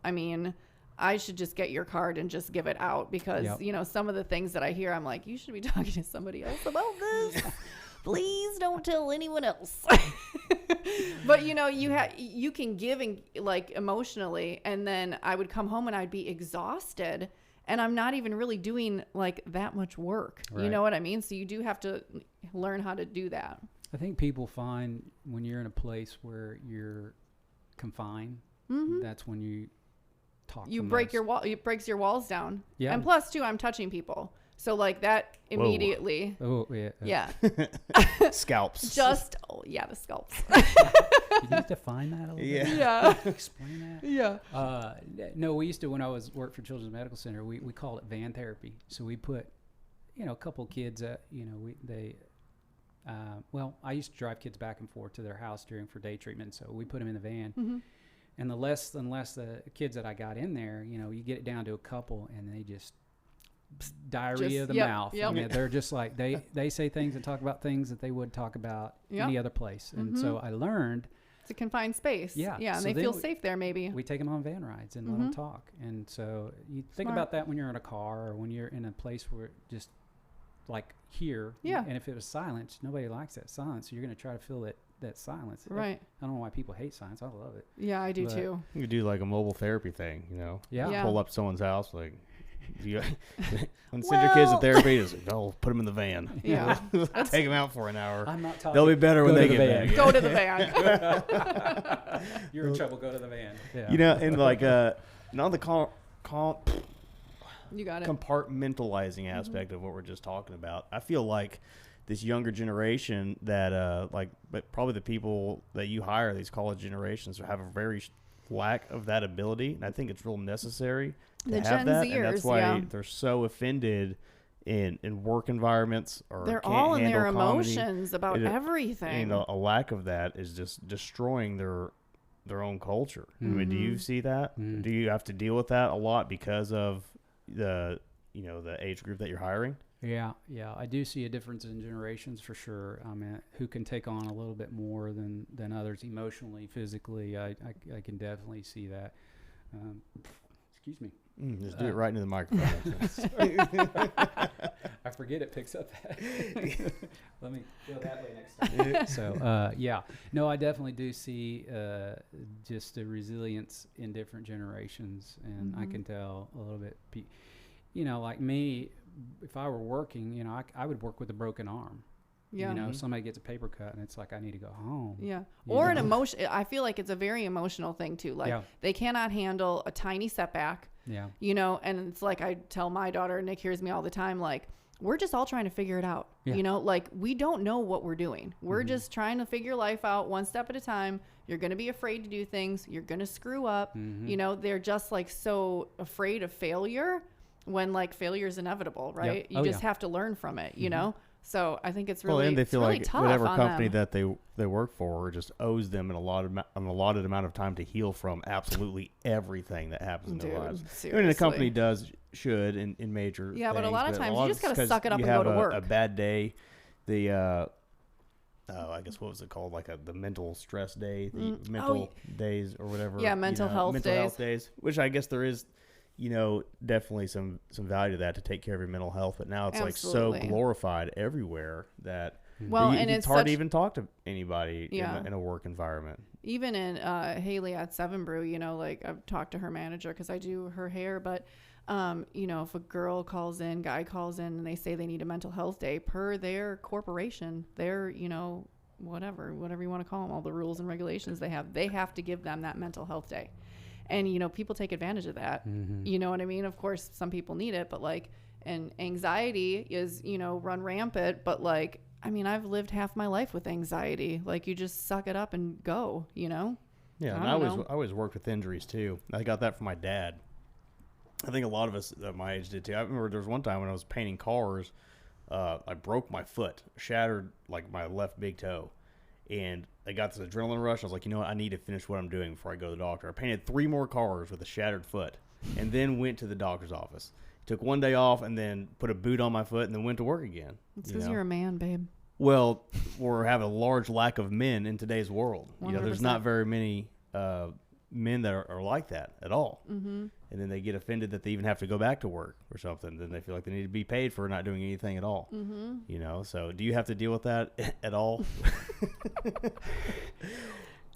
I should just get your card and just give it out because, some of the things that I hear, I'm like, you should be talking to somebody else about this. Please don't tell anyone else. But, you can give emotionally, and then I would come home and I'd be exhausted. And I'm not even really doing that much work. Right. You know what I mean? So you do have to learn how to do that.
I think people find when you're in a place where you're confined, that's when you talk.
You break your wall. It breaks your walls down.
Yeah.
And plus, too, I'm touching people. So that immediately.
Whoa. Oh yeah.
Yeah.
Scalps.
The scalps.
Can you define that a little bit?
Yeah.
Explain that?
Yeah.
No, we used to, when I worked for Children's Medical Center, we called it van therapy. So we put, a couple kids at, I used to drive kids back and forth to their house for day treatment. So we put them in the van. Mm-hmm. And the less the kids that I got in there, you get it down to a couple and they just diarrhea of the mouth. I mean, they're just like, they say things and talk about things that they would talk about any other place. And so I learned.
It's a confined space. Yeah. And
so
they feel safe there maybe.
We take them on van rides and let them talk. And so you think about that when you're in a car or when you're in a place where just like here.
Yeah.
And if it was silence, nobody likes that silence. So you're going to try to fill that silence.
Right.
I don't know why people hate silence. I love it.
Yeah, I do too.
You could do like a mobile therapy thing,
Yeah.
Pull up to someone's house, like, when send your kids to therapy, just put them in the van.
Yeah.
Take them out for an hour.
I'm not talking.
They'll be better when they get back.
Go to the van.
You're in trouble. Go to the van.
Yeah. And like, not the
you got it.
Compartmentalizing aspect of what we're just talking about. I feel like this younger generation that, but probably the people that you hire, these college generations, have a very lack of that ability. And I think it's real necessary to have
Gen
that.
Zers,
and that's why they're so offended in work environments, or
they're
can't
all in their
handle comedy.
emotions about everything.
A lack of that is just destroying their own culture. I mean, do you see that? Do you have to deal with that a lot because of the age group that you're hiring?
Yeah, I do see a difference in generations for sure. I mean, who can take on a little bit more than others emotionally, physically. I can definitely see that. Excuse me.
Just do it right into the microphone.
I forget it picks up that. Let me go that way next time. So, no, I definitely do see just the resilience in different generations, and I can tell a little bit. Like me, if I were working, I would work with a broken arm. Yeah. Somebody gets a paper cut and it's like, I need to go home.
Yeah. Or an emotion. I feel like it's a very emotional thing too. Like they cannot handle a tiny setback. Yeah. And it's like, I tell my daughter, Nick hears me all the time, like, we're just all trying to figure it out. Yeah. Like we don't know what we're doing. We're just trying to figure life out one step at a time. You're going to be afraid to do things. You're going to screw up. They're just like so afraid of failure when like failure is inevitable, right? You just have to learn from it, So I think it's really,
and they feel
really
like
tough
whatever
on
company
them.
that they work for just owes them an allotted amount of time to heal from absolutely everything that happens in their lives.
Seriously.
I mean, a company should in major things,
but a lot of times you just got to suck it up and go to work.
A bad day, I guess what was it called? Like the mental stress day, the mental days or whatever.
Yeah, mental health
days, which I guess there is. Definitely some value to that, to take care of your mental health. But now it's like so glorified everywhere that it's hard to even talk to anybody in a work environment.
Even in Haley at Seven Brew, like I've talked to her manager because I do her hair. But, if a guy calls in and they say they need a mental health day per their corporation, their, whatever you want to call them, all the rules and regulations they have to give them that mental health day. And, people take advantage of that. You know what I mean? Of course, some people need it, but and anxiety is, run rampant. But I've lived half my life with anxiety. Like, you just suck it up and go, Yeah.
And I always worked with injuries too. I got that from my dad. I think a lot of us at my age did too. I remember there was one time when I was painting cars, I broke my foot, shattered my left big toe. And I got this adrenaline rush. I was like, you know what? I need to finish what I'm doing before I go to the doctor. I painted 3 more cars with a shattered foot and then went to the doctor's office. Took one day off and then put a boot on my foot and then went to work again.
It's because you're a man, babe.
Well, we're having a large lack of men in today's world.
100%.
There's not very many men that are like that at all. And then they get offended that they even have to go back to work or something. Then they feel like they need to be paid for not doing anything at all. So do you have to deal with that at all?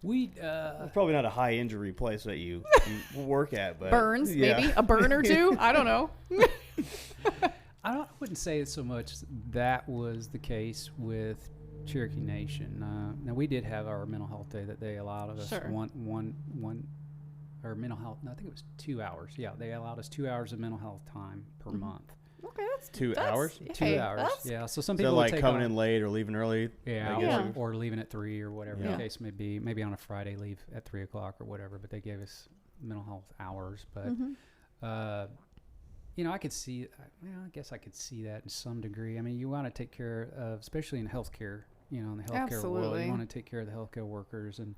Probably not a high injury place that you work at, but
burns, maybe a burn or two. I don't know.
I wouldn't say it's so much that was the case with Cherokee Nation. Now we did have our mental health day that they allowed us one or mental health. No, I think it was 2 hours. Yeah, they allowed us 2 hours of mental health time per month.
Okay, that's
2 hours.
2 hours. Yeah. So some people
like coming in late or leaving early.
Yeah. Or leaving at 3 or whatever the case may be. Maybe on a Friday leave at 3 o'clock or whatever. But they gave us mental health hours. But I could see. I guess I could see that in some degree. I mean, you want to take care of, especially in healthcare. In the healthcare world, you want to take care of the healthcare workers and.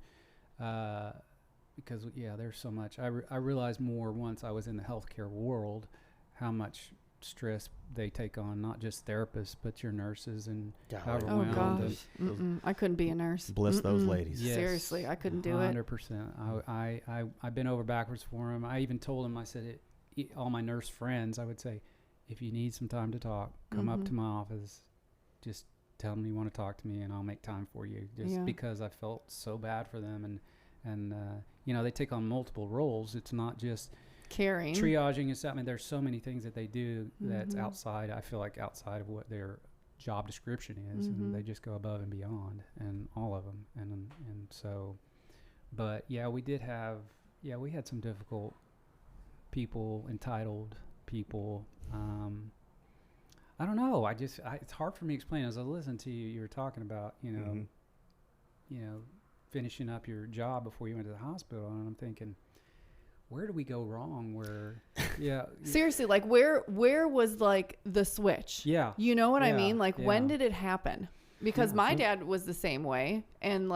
Because there's so much. I realized more once I was in the healthcare world, how much stress they take on, not just therapists, but your nurses and
God,
Oh gosh, I couldn't be a nurse.
Bless those ladies.
Yes,
Seriously, I couldn't do it.
100%. I bent over backwards for them. I even told them, I said, all my nurse friends, I would say, if you need some time to talk, come up to my office. Just tell them you want to talk to me, and I'll make time for you. Just because I felt so bad for them, and you know, they take on multiple roles. It's not just
caring,
triaging and stuff. I mean, there's so many things that they do that's outside. I feel like outside of what their job description is, and they just go above and beyond, and all of them. And so, but yeah, we had some difficult people, entitled people. I don't know. It's hard for me to explain. As I listen to you, you were talking about, you know, finishing up your job before you went to the hospital, and I'm thinking, where do we go wrong?
Seriously, like where was like the switch?
Yeah.
You know what I mean? Like when did it happen? Because my dad was the same way, and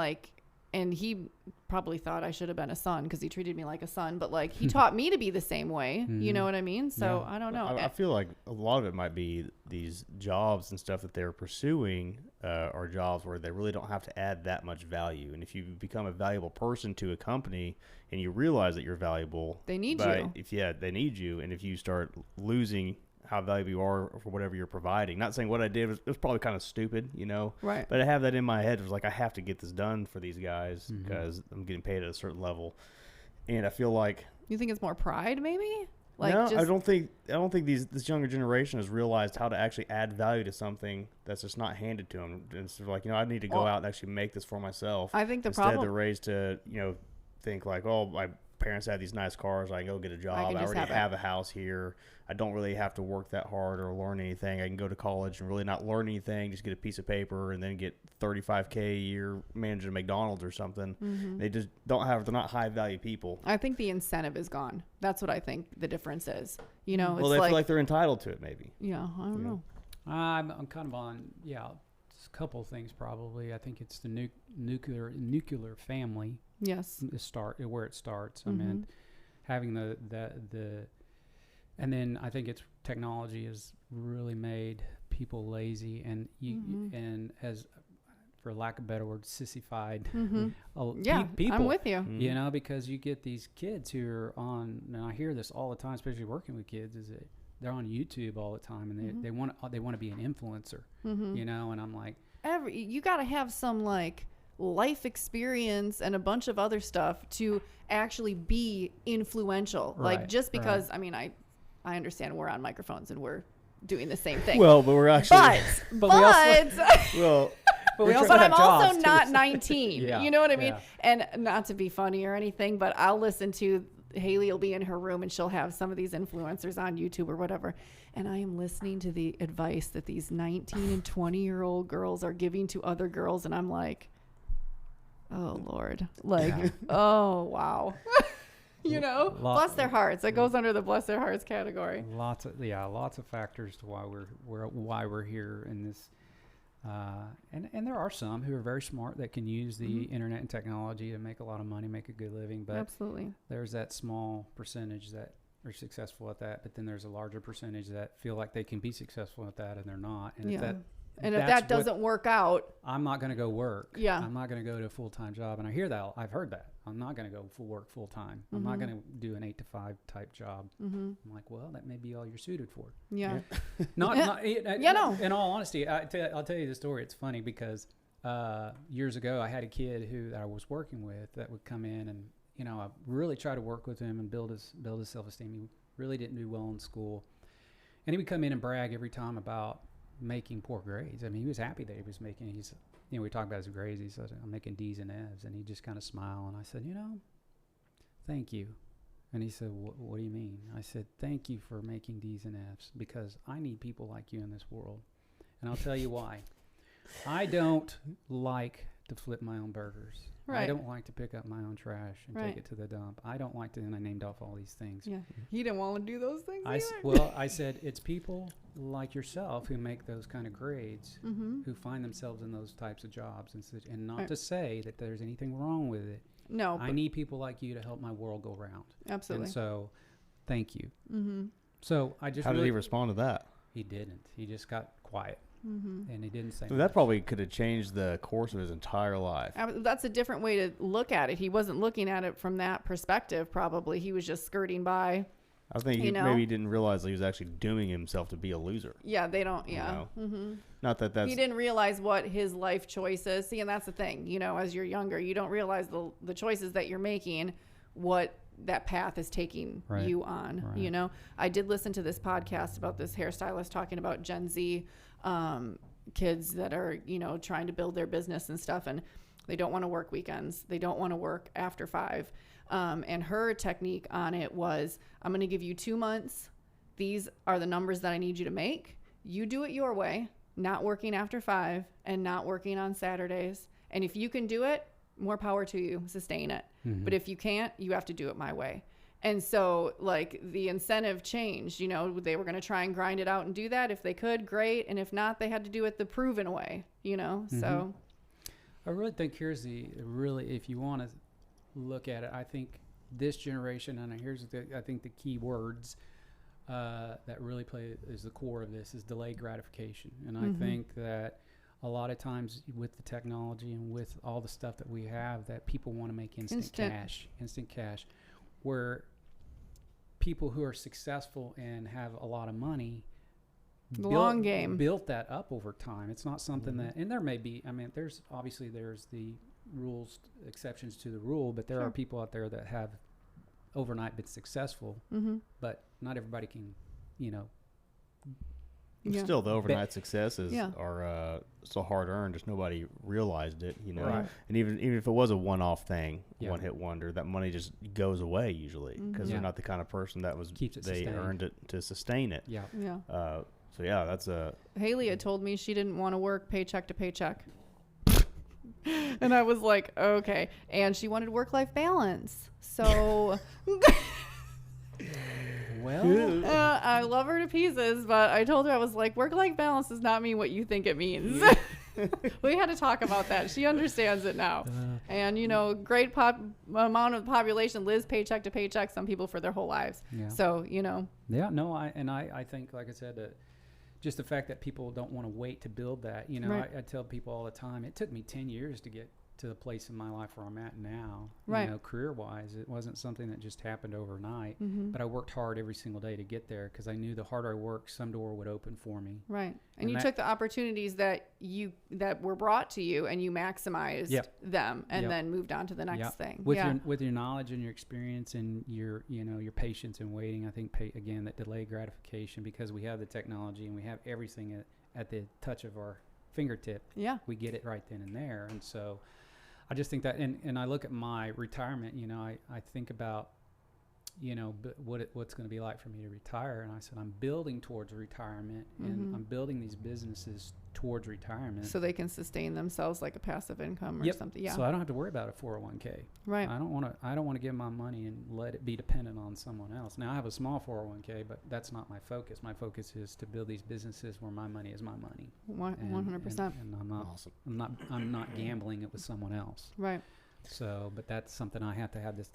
he probably thought I should have been a son because he treated me like a son, but like he taught me to be the same way. You know what I mean? So I don't know.
I feel like a lot of it might be these jobs and stuff that they're pursuing are jobs where they really don't have to add that much value. And if you become a valuable person to a company and you realize that you're valuable,
they need you.
They need you. And if you start losing how valuable you are for whatever you're providing. Not saying what I did was probably kind of stupid, you know.
Right.
But I have that in my head. It was like, I have to get this done for these guys because I'm getting paid at a certain level. And I feel like...
You think it's more pride, maybe? Like
no, I don't think this younger generation has realized how to actually add value to something that's just not handed to them. It's sort of like, you know, I need to go out and actually make this for myself.
I think the
Instead,
problem...
they're raised to, you know, think like, oh, my parents have these nice cars. I can go get a job. I already have a house here. I don't really have to work that hard or learn anything. I can go to college and really not learn anything, just get a piece of paper and then get $35K a year managing McDonald's or something. They just they're not high value people.
I think the incentive is gone. That's what I think the difference is. You know,
well, they feel like they're entitled to it maybe.
Yeah, I don't know.
I'm kind of on, just a couple of things probably. I think it's the nuclear family.
Yes.
Where it starts. I mean, having the and then I think it's technology has really made people lazy and and has, for lack of a better word, sissified people.
I'm with you.
You know, because you get these kids who are on, and I hear this all the time, especially working with kids, is that they're on YouTube all the time and they want to be an influencer. You know, and I'm like,
you got to have some like life experience and a bunch of other stuff to actually be influential. Like just because I mean I understand we're on microphones and we're doing the same thing.
Well, but we're actually
but I'm also not 19. You know what I mean? And not to be funny or anything, but I'll listen to Haley will be in her room and she'll have some of these influencers on YouTube or whatever. And I am listening to the advice that these 19 and 20-year-old girls are giving to other girls. And I'm like, oh, Lord. Like, oh, wow. You know, bless their hearts. It goes under the bless their hearts category.
Lots of factors to why we're here in this. And there are some who are very smart that can use the internet and technology to make a lot of money, make a good living. But
absolutely,
there's that small percentage that are successful at that. But then there's a larger percentage that feel like they can be successful at that and they're not. And if that doesn't work out, I'm not going to go work.
Yeah.
I'm not going to go to a full-time job. And I hear that. I've heard that. I'm not going to go work full-time. I'm not going to do an 8-to-5 type job. I'm like, well, that may be all you're suited for.
Yeah.
In all honesty, I'll tell you the story. It's funny because years ago I had a kid who I was working with that would come in and, you know, I really tried to work with him and build his self-esteem. He really didn't do well in school. And he would come in and brag every time about making poor grades. I mean, he was happy that he was making, we talked about his grades. He said, I'm making D's and F's. And he just kind of smiled. And I said, thank you. And he said, what do you mean? I said, thank you for making D's and F's because I need people like you in this world. And I'll tell you why. I don't like to flip my own burgers. Right. I don't like to pick up my own trash and take it to the dump. I don't like to, and I named off all these things.
Yeah. He didn't want to do those things
I said, it's people like yourself who make those kind of grades, who find themselves in those types of jobs. And not to say that there's anything wrong with it.
No.
I need people like you to help my world go round.
Absolutely.
And so, thank you. So I just
How did he respond to that?
He didn't. He just got quiet.
Mm-hmm.
And he didn't say
So
much.
that probably could have changed the course of his entire life.
That's a different way to look at it. He wasn't looking at it from that perspective, probably. He was just skirting by.
I think he maybe didn't realize that he was actually dooming himself to be a loser.
Yeah, they don't. Yeah.
You know?
Mm-hmm.
Not that that's.
He didn't realize what his life choices. See, and that's the thing. You know, as you're younger, you don't realize the choices that you're making, what that path is taking you on. Right. You know, I did listen to this podcast about this hairstylist talking about Gen Z kids that are, you know, trying to build their business and stuff, and they don't want to work weekends. They don't want to work after 5. And her technique on it was, I'm going to give you 2 months. These are the numbers that I need you to make. You do it your way, not working after 5 and not working on Saturdays. And if you can do it, more power to you, sustain it. Mm-hmm. But if you can't, you have to do it my way. And so, like, the incentive changed. You know, they were going to try and grind it out and do that. If they could, great. And if not, they had to do it the proven way, you know. Mm-hmm. So
I really think here's if you want to look at it, I think this generation, and here's I think the key words that really play is the core of this is delayed gratification. And I think that a lot of times with the technology and with all the stuff that we have, that people want to make instant cash, where people who are successful and have a lot of money
long game
built that up over time. It's not something that, and there may be, I mean, there's the rules, exceptions to the rule, but there are people out there that have overnight been successful, but not everybody can, you know.
Still, the overnight successes are so hard earned. Just nobody realized it, you know. Right. And even if it was a one-off thing, one hit wonder, that money just goes away usually because they're not the kind of person that was earned it to sustain it.
Yeah.
So that's a.
Haley had told me she didn't want to work paycheck to paycheck, and I was like, okay. And she wanted work-life balance. So. Well, I love her to pieces, but I told her, I was like, work-life balance does not mean what you think it means. We had to talk about that. She understands it now. And, you know, great amount of the population lives paycheck to paycheck, some people for their whole lives. Yeah. So, you know.
Yeah, no, I think, like I said, just the fact that people don't want to wait to build that. You know, I tell people all the time, it took me 10 years to get to the place in my life where I'm at now, you know, career-wise. It wasn't something that just happened overnight, but I worked hard every single day to get there because I knew the harder I worked, some door would open for me.
Right. And you took the opportunities that were brought to you and you maximized them and then moved on to the next thing.
With your knowledge and your experience and your patience and waiting, I think, again, that delayed gratification, because we have the technology and we have everything at the touch of our fingertip. Yeah. We get it right then and there. And so I just think that, and I look at my retirement, you know, I think about, you know, what's going to be like for me to retire. And I said, I'm building towards retirement and I'm building these businesses towards retirement.
So they can sustain themselves like a passive income or something. Yeah.
So I don't have to worry about a 401k. Right. I don't want to give my money and let it be dependent on someone else. Now I have a small 401k, but that's not my focus. My focus is to build these businesses where my money is my money.
100%.
And I'm not, awesome. I'm not gambling it with someone else.
Right.
So, but that's something I have to have, this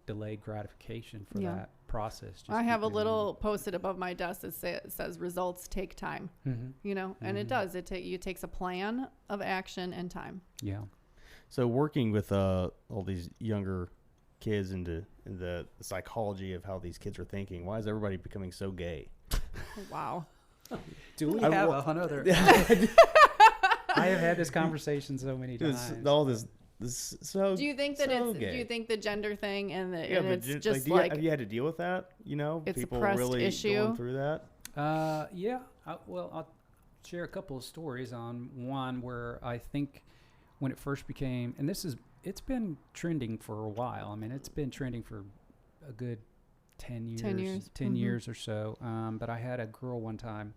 delayed gratification for that process.
I have a little posted above my desk that says results take time, you know, and it does. It takes a plan of action and time. Yeah.
So working with all these younger kids into the psychology of how these kids are thinking, why is everybody becoming so gay?
Wow.
Do we have another? I have had this conversation so many times.
All this. So
do you think that do you think the gender thing and it's just
have you had to deal with that? You know,
it's
people
a pressed
really
issue.
Going through that.
Yeah. I'll share a couple of stories on one where I think when it first became, and it's been trending for a while. I mean, it's been trending for a good 10 years or so. But I had a girl one time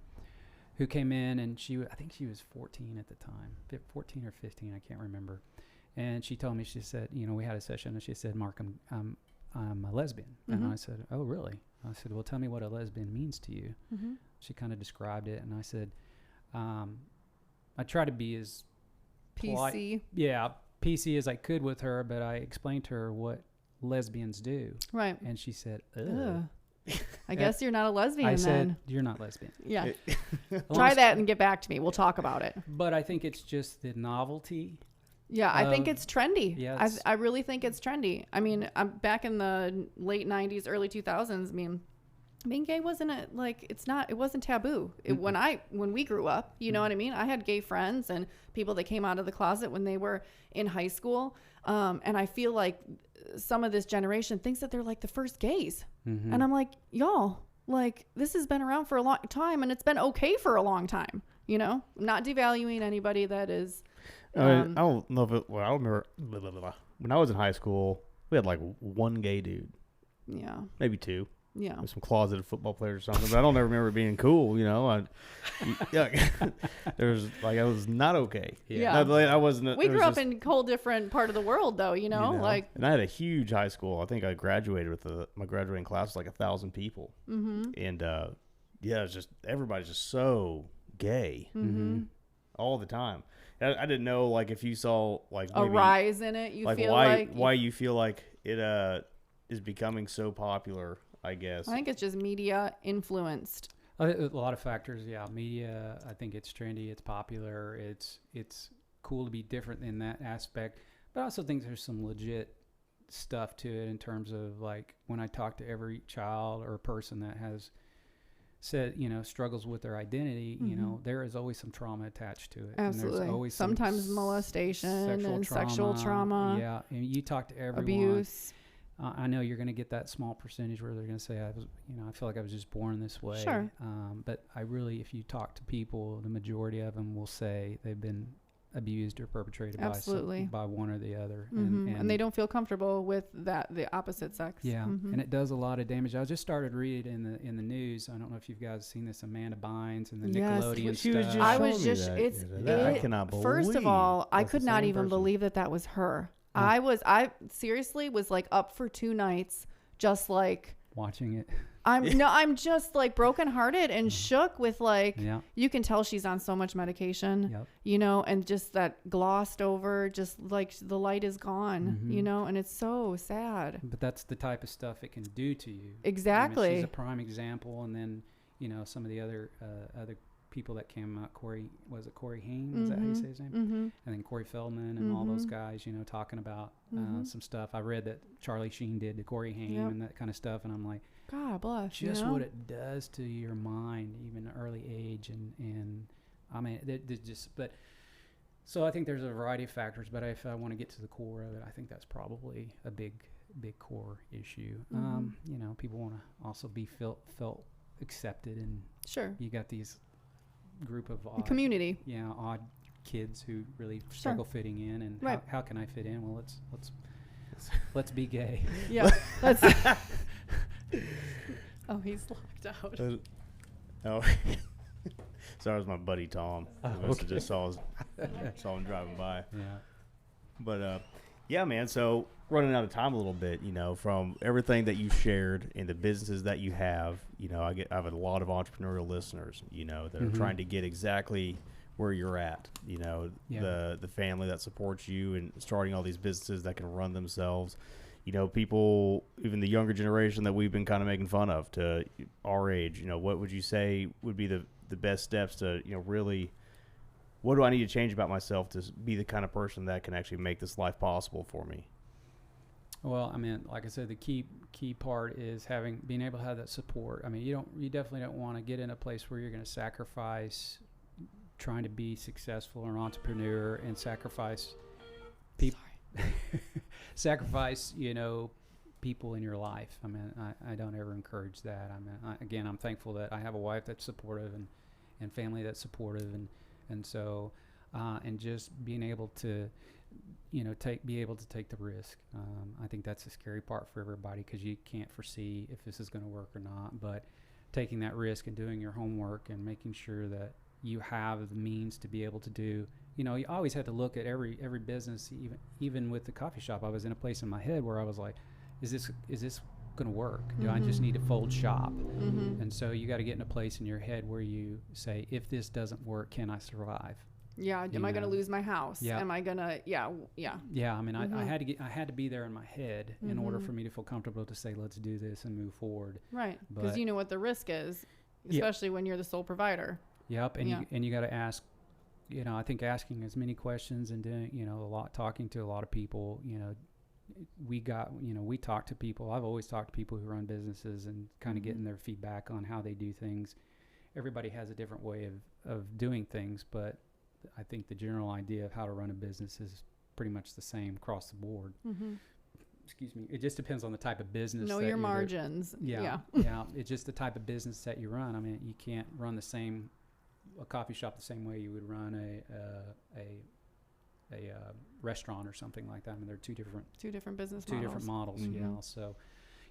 who came in, and I think she was 14 at the time, 14 or 15, I can't remember. And she told me, she said, you know, we had a session, and she said, Mark, I'm a lesbian. And I said, oh, really? I said, well, tell me what a lesbian means to you. She kind of described it, and I said, I try to be as
PC.
PC as I could with her, but I explained to her what lesbians do.
Right.
And she said, ugh.
I guess you're not a lesbian
I
then.
said, you're not lesbian.
Yeah. Try that and get back to me. We'll talk about it.
But I think it's just the novelty.
Yeah, I think it's trendy.
Yeah,
I really think it's trendy. I mean, I'm back in the late 90s, early 2000s. I mean, being gay wasn't it wasn't taboo. When we grew up, you know what I mean? I had gay friends and people that came out of the closet when they were in high school. And I feel like some of this generation thinks that they're like the first gays. Mm-hmm. And I'm like, y'all, like this has been around for a long time and it's been okay for a long time. You know, not devaluing anybody that is.
I don't know if it, well, I remember when I was in high school, we had like one gay dude.
Yeah.
Maybe two.
Yeah.
With some closeted football players or something, but I don't ever remember it being cool, you know. There was like, I was not okay.
Yeah.
I wasn't.
We grew up in a whole different part of the world though, you know, like.
And I had a huge high school. I think I graduated with my graduating class was like 1,000 people. Mm-hmm. And it's just, everybody's just so gay all the time. I didn't know, like, if you saw, like,
a rise in it,
why you feel like it is becoming so popular, I guess.
I think it's just media influenced.
A lot of factors, yeah. Media, I think it's trendy, it's popular, it's cool to be different in that aspect. But I also think there's some legit stuff to it in terms of, like, when I talk to every child or person that has said, you know, struggles with their identity, you know, there is always some trauma attached to it.
Absolutely.
And there's always
sometimes molestation and sexual trauma.
Yeah. And you talk to everyone.
Abuse.
I know you're going to get that small percentage where they're going to say, I feel like I was just born this way.
Sure.
But I really, if you talk to people, the majority of them will say they've been abused or perpetrated by one or the other.
And they don't feel comfortable with the opposite sex.
Yeah. And it does a lot of damage. I just started reading in the news. I don't know if you guys seen this, Amanda Bynes and the Nickelodeon stuff.
I cannot believe.
First of all, I could not even believe that was her. I seriously was like up for 2 nights just like
watching it.
I'm just like brokenhearted and shook with like, you can tell she's on so much medication, you know, and just that glossed over, just like the light is gone, you know, and it's so sad.
But that's the type of stuff it can do to you.
Exactly.
She's a prime example. And then, you know, some of the other people that came out, Corey Haim? Is that how you say his name? And then Corey Feldman and all those guys, you know, talking about some stuff. I read that Charlie Sheen did to Corey Haim and that kind of stuff. And I'm like,
God bless.
Just what it does to your mind, even early age, and I mean, so I think there's a variety of factors. But if I want to get to the core of it, I think that's probably a big core issue. You know, people want to also be felt accepted, and
sure,
you got these group of
community,
odd kids who really struggle fitting in, and how can I fit in? Well, let's be gay.
Yeah, let's. Oh, he's locked out.
Sorry, it was my buddy Tom. I just saw him driving by.
Yeah.
But yeah, man. So running out of time a little bit, you know, from everything that you shared and the businesses that you have, you know, I have a lot of entrepreneurial listeners, you know, that are trying to get exactly where you're at, you know, the family that supports you and starting all these businesses that can run themselves. You know, people, even the younger generation that we've been kind of making fun of to our age, you know, what would you say would be the best steps to, you know, really, what do I need to change about myself to be the kind of person that can actually make this life possible for me?
Well, I mean, like I said, the key part is being able to have that support. I mean, you definitely don't want to get in a place where you're going to sacrifice trying to be successful or an entrepreneur and sacrifice people. Sacrifice, you know, people in your life. I mean, I don't ever encourage that. I mean, I'm thankful that I have a wife that's supportive and family that's supportive, and so and just being able to, you know, be able to take the risk. I think that's the scary part for everybody, because you can't foresee if this is going to work or not. But taking that risk and doing your homework and making sure that you have the means to be able to do. You know, you always had to look at every business, even with the coffee shop. I was in a place in my head where I was like, is this going to work? Do I just need to fold shop? And so you got to get in a place in your head where you say, if this doesn't work, can I survive?
Yeah. Am I going to lose my house?
Yeah.
Am I going to, yeah.
I mean, I had to be there in my head in order for me to feel comfortable to say, let's do this and move forward.
Right. Because you know what the risk is, especially when you're the sole provider.
Yep. And you got to ask, I think asking as many questions and doing, talking to a lot of people, we talk to people. I've always talked to people who run businesses and kind of getting their feedback on how they do things. Everybody has a different way of doing things, but I think the general idea of how to run a business is pretty much the same across the board. Excuse me. It just depends on the type of business.
Know your margins.
Yeah. It's just the type of business that you run. I mean, you can't run a coffee shop the same way you would run a restaurant or something like that. I mean, they're two different business models. Two different models. Yeah. So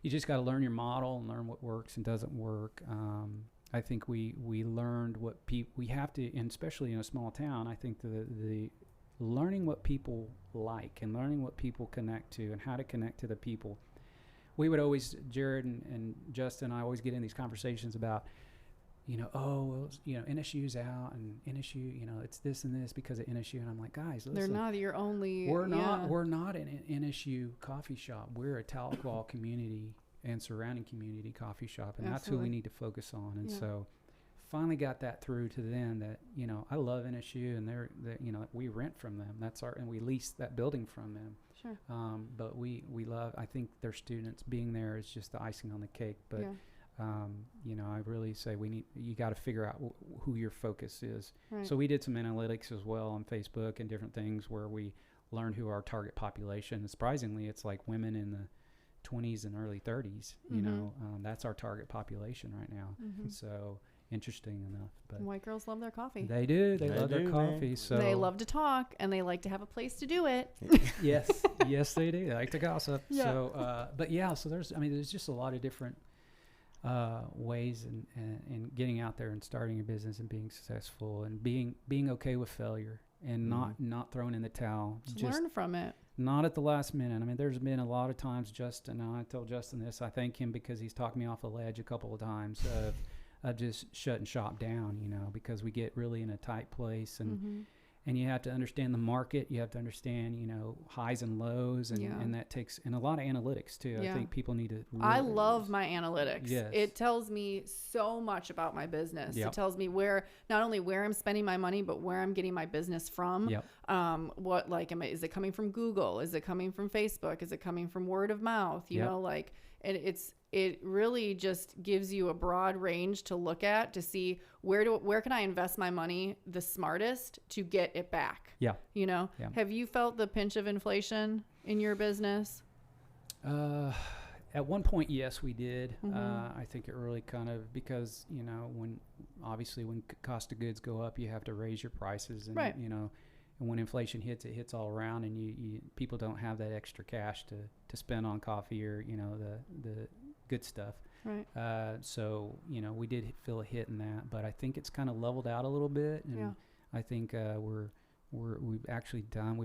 you just got to learn your model and learn what works and doesn't work. I think we learned what we have to, and especially in a small town, I think the learning what people like and learning what people connect to and how to connect to the people. We would always, Jared and Justin and I always get in these conversations about, NSU's out and NSU, it's this and this because of NSU. And I'm like, guys, listen.
They're not your only.
We're not an NSU coffee shop. We're a Tahlequah community and surrounding community coffee shop. And that's who we need to focus on. And so finally got that through to them that, I love NSU and we rent from them. And we lease that building from them.
Sure.
But we love, I think their students being there is just the icing on the cake. But, I really say you got to figure out who your focus is. Right. So we did some analytics as well on Facebook and different things where we learned who our target population. And surprisingly, it's like women in the 20s and early 30s. That's our target population right now. And so interesting enough. But
white girls love their coffee.
They do. They love their coffee.
Man.
So
they love to talk and they like to have a place to do it.
Yes, they do. They like to gossip. Yeah. So, so there's just a lot of different ways in getting out there and starting a business and being successful and being okay with failure and not throwing in the towel.
Just learn from it.
Not at the last minute. I mean, there's been a lot of times Justin, and I told Justin this, I thank him because he's talked me off the ledge a couple of times of just shutting shop down, because we get really in a tight place and you have to understand the market. You have to understand, highs and lows and that takes, and a lot of analytics too. Yeah. I think people need to.
I love my analytics. Yes. It tells me so much about my business. Yep. It tells me not only where I'm spending my money, but where I'm getting my business from. Yep. Is it coming from Google? Is it coming from Facebook? Is it coming from word of mouth? It really just gives you a broad range to look at to see where can I invest my money the smartest to get it back. Yeah. Have you felt the pinch of inflation in your business?
At one point, yes, we did. I think it really kind of, because, when cost of goods go up, you have to raise your prices and, and when inflation hits, it hits all around and you people don't have that extra cash to spend on coffee or, the good stuff. Right. So, we did feel a hit in that, but I think it's kind of leveled out a little bit. And I think we've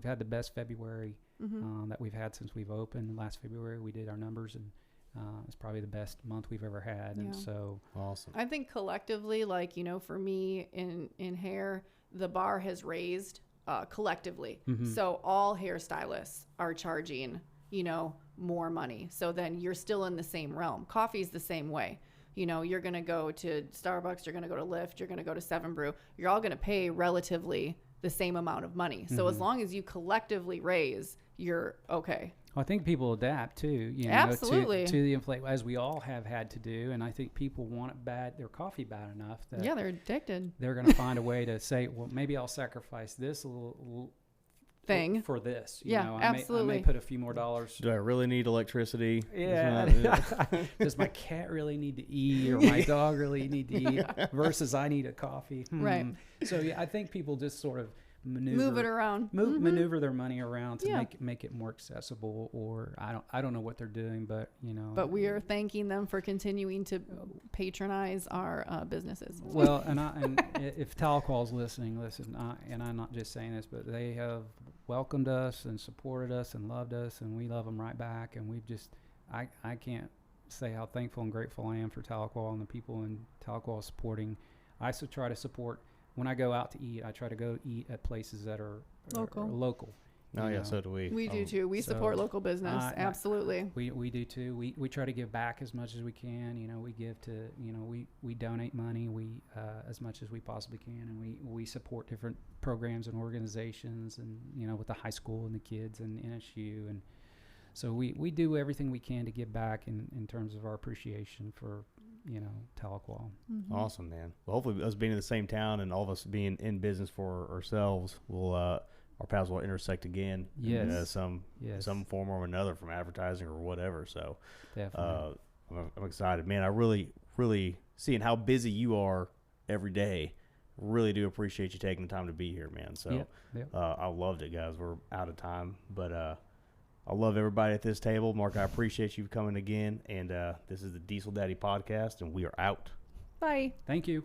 had the best February that we've had since we've opened. Last February, we did our numbers and it's probably the best month we've ever had. And so
awesome.
I think collectively, for me in hair, the bar has raised collectively. So all hairstylists are charging, more money. So then you're still in the same realm. Coffee's the same way. You're going to go to Starbucks, you're going to go to Lyft, you're going to go to Seven Brew. You're all going to pay relatively the same amount of money. So as long as you collectively raise, you're okay.
Well, I think people adapt too,
absolutely,
to the inflation, as we all have had to do. And I think people want their coffee bad enough that
they're addicted.
They're going to find a way to say, well, maybe I'll sacrifice this a little
thing
for this.
Absolutely.
I may put a few more dollars.
Do I really need electricity?
Yeah. Does my cat really need to eat, or my dog really need to eat versus I need a coffee?
Right.
So I think people just sort of
move it around,
maneuver their money around to make it more accessible, or I don't know what they're doing, but
But we are thanking them for continuing to patronize our businesses.
Well, and if Tahlequah's listening, and I'm not just saying this, but they have welcomed us and supported us and loved us, and we love them right back. And we've just, I can't say how thankful and grateful I am for Tahlequah and the people in Tahlequah supporting. I try to support when I go out to eat, I try to go eat at places that are local.
Oh yeah, so do we.
We do too. We support local business. Absolutely.
We do too. We try to give back as much as we can. We give to, we donate money, as much as we possibly can, and we support different programs and organizations, and with the high school and the kids and NSU, and so we do everything we can to give back in terms of our appreciation for Tahlequah.
Mm-hmm.
Awesome, man. Well, hopefully us being in the same town and all of us being in business for ourselves will our paths will intersect again in some form or another, from advertising or whatever. So
definitely.
I'm excited, man. I really seeing how busy you are every day. Really do appreciate you taking the time to be here, man. So I loved it, guys. We're out of time, but I love everybody at this table. Mark, I appreciate you coming again. And this is the Diesel Daddy Podcast, and we are out.
Bye.
Thank you.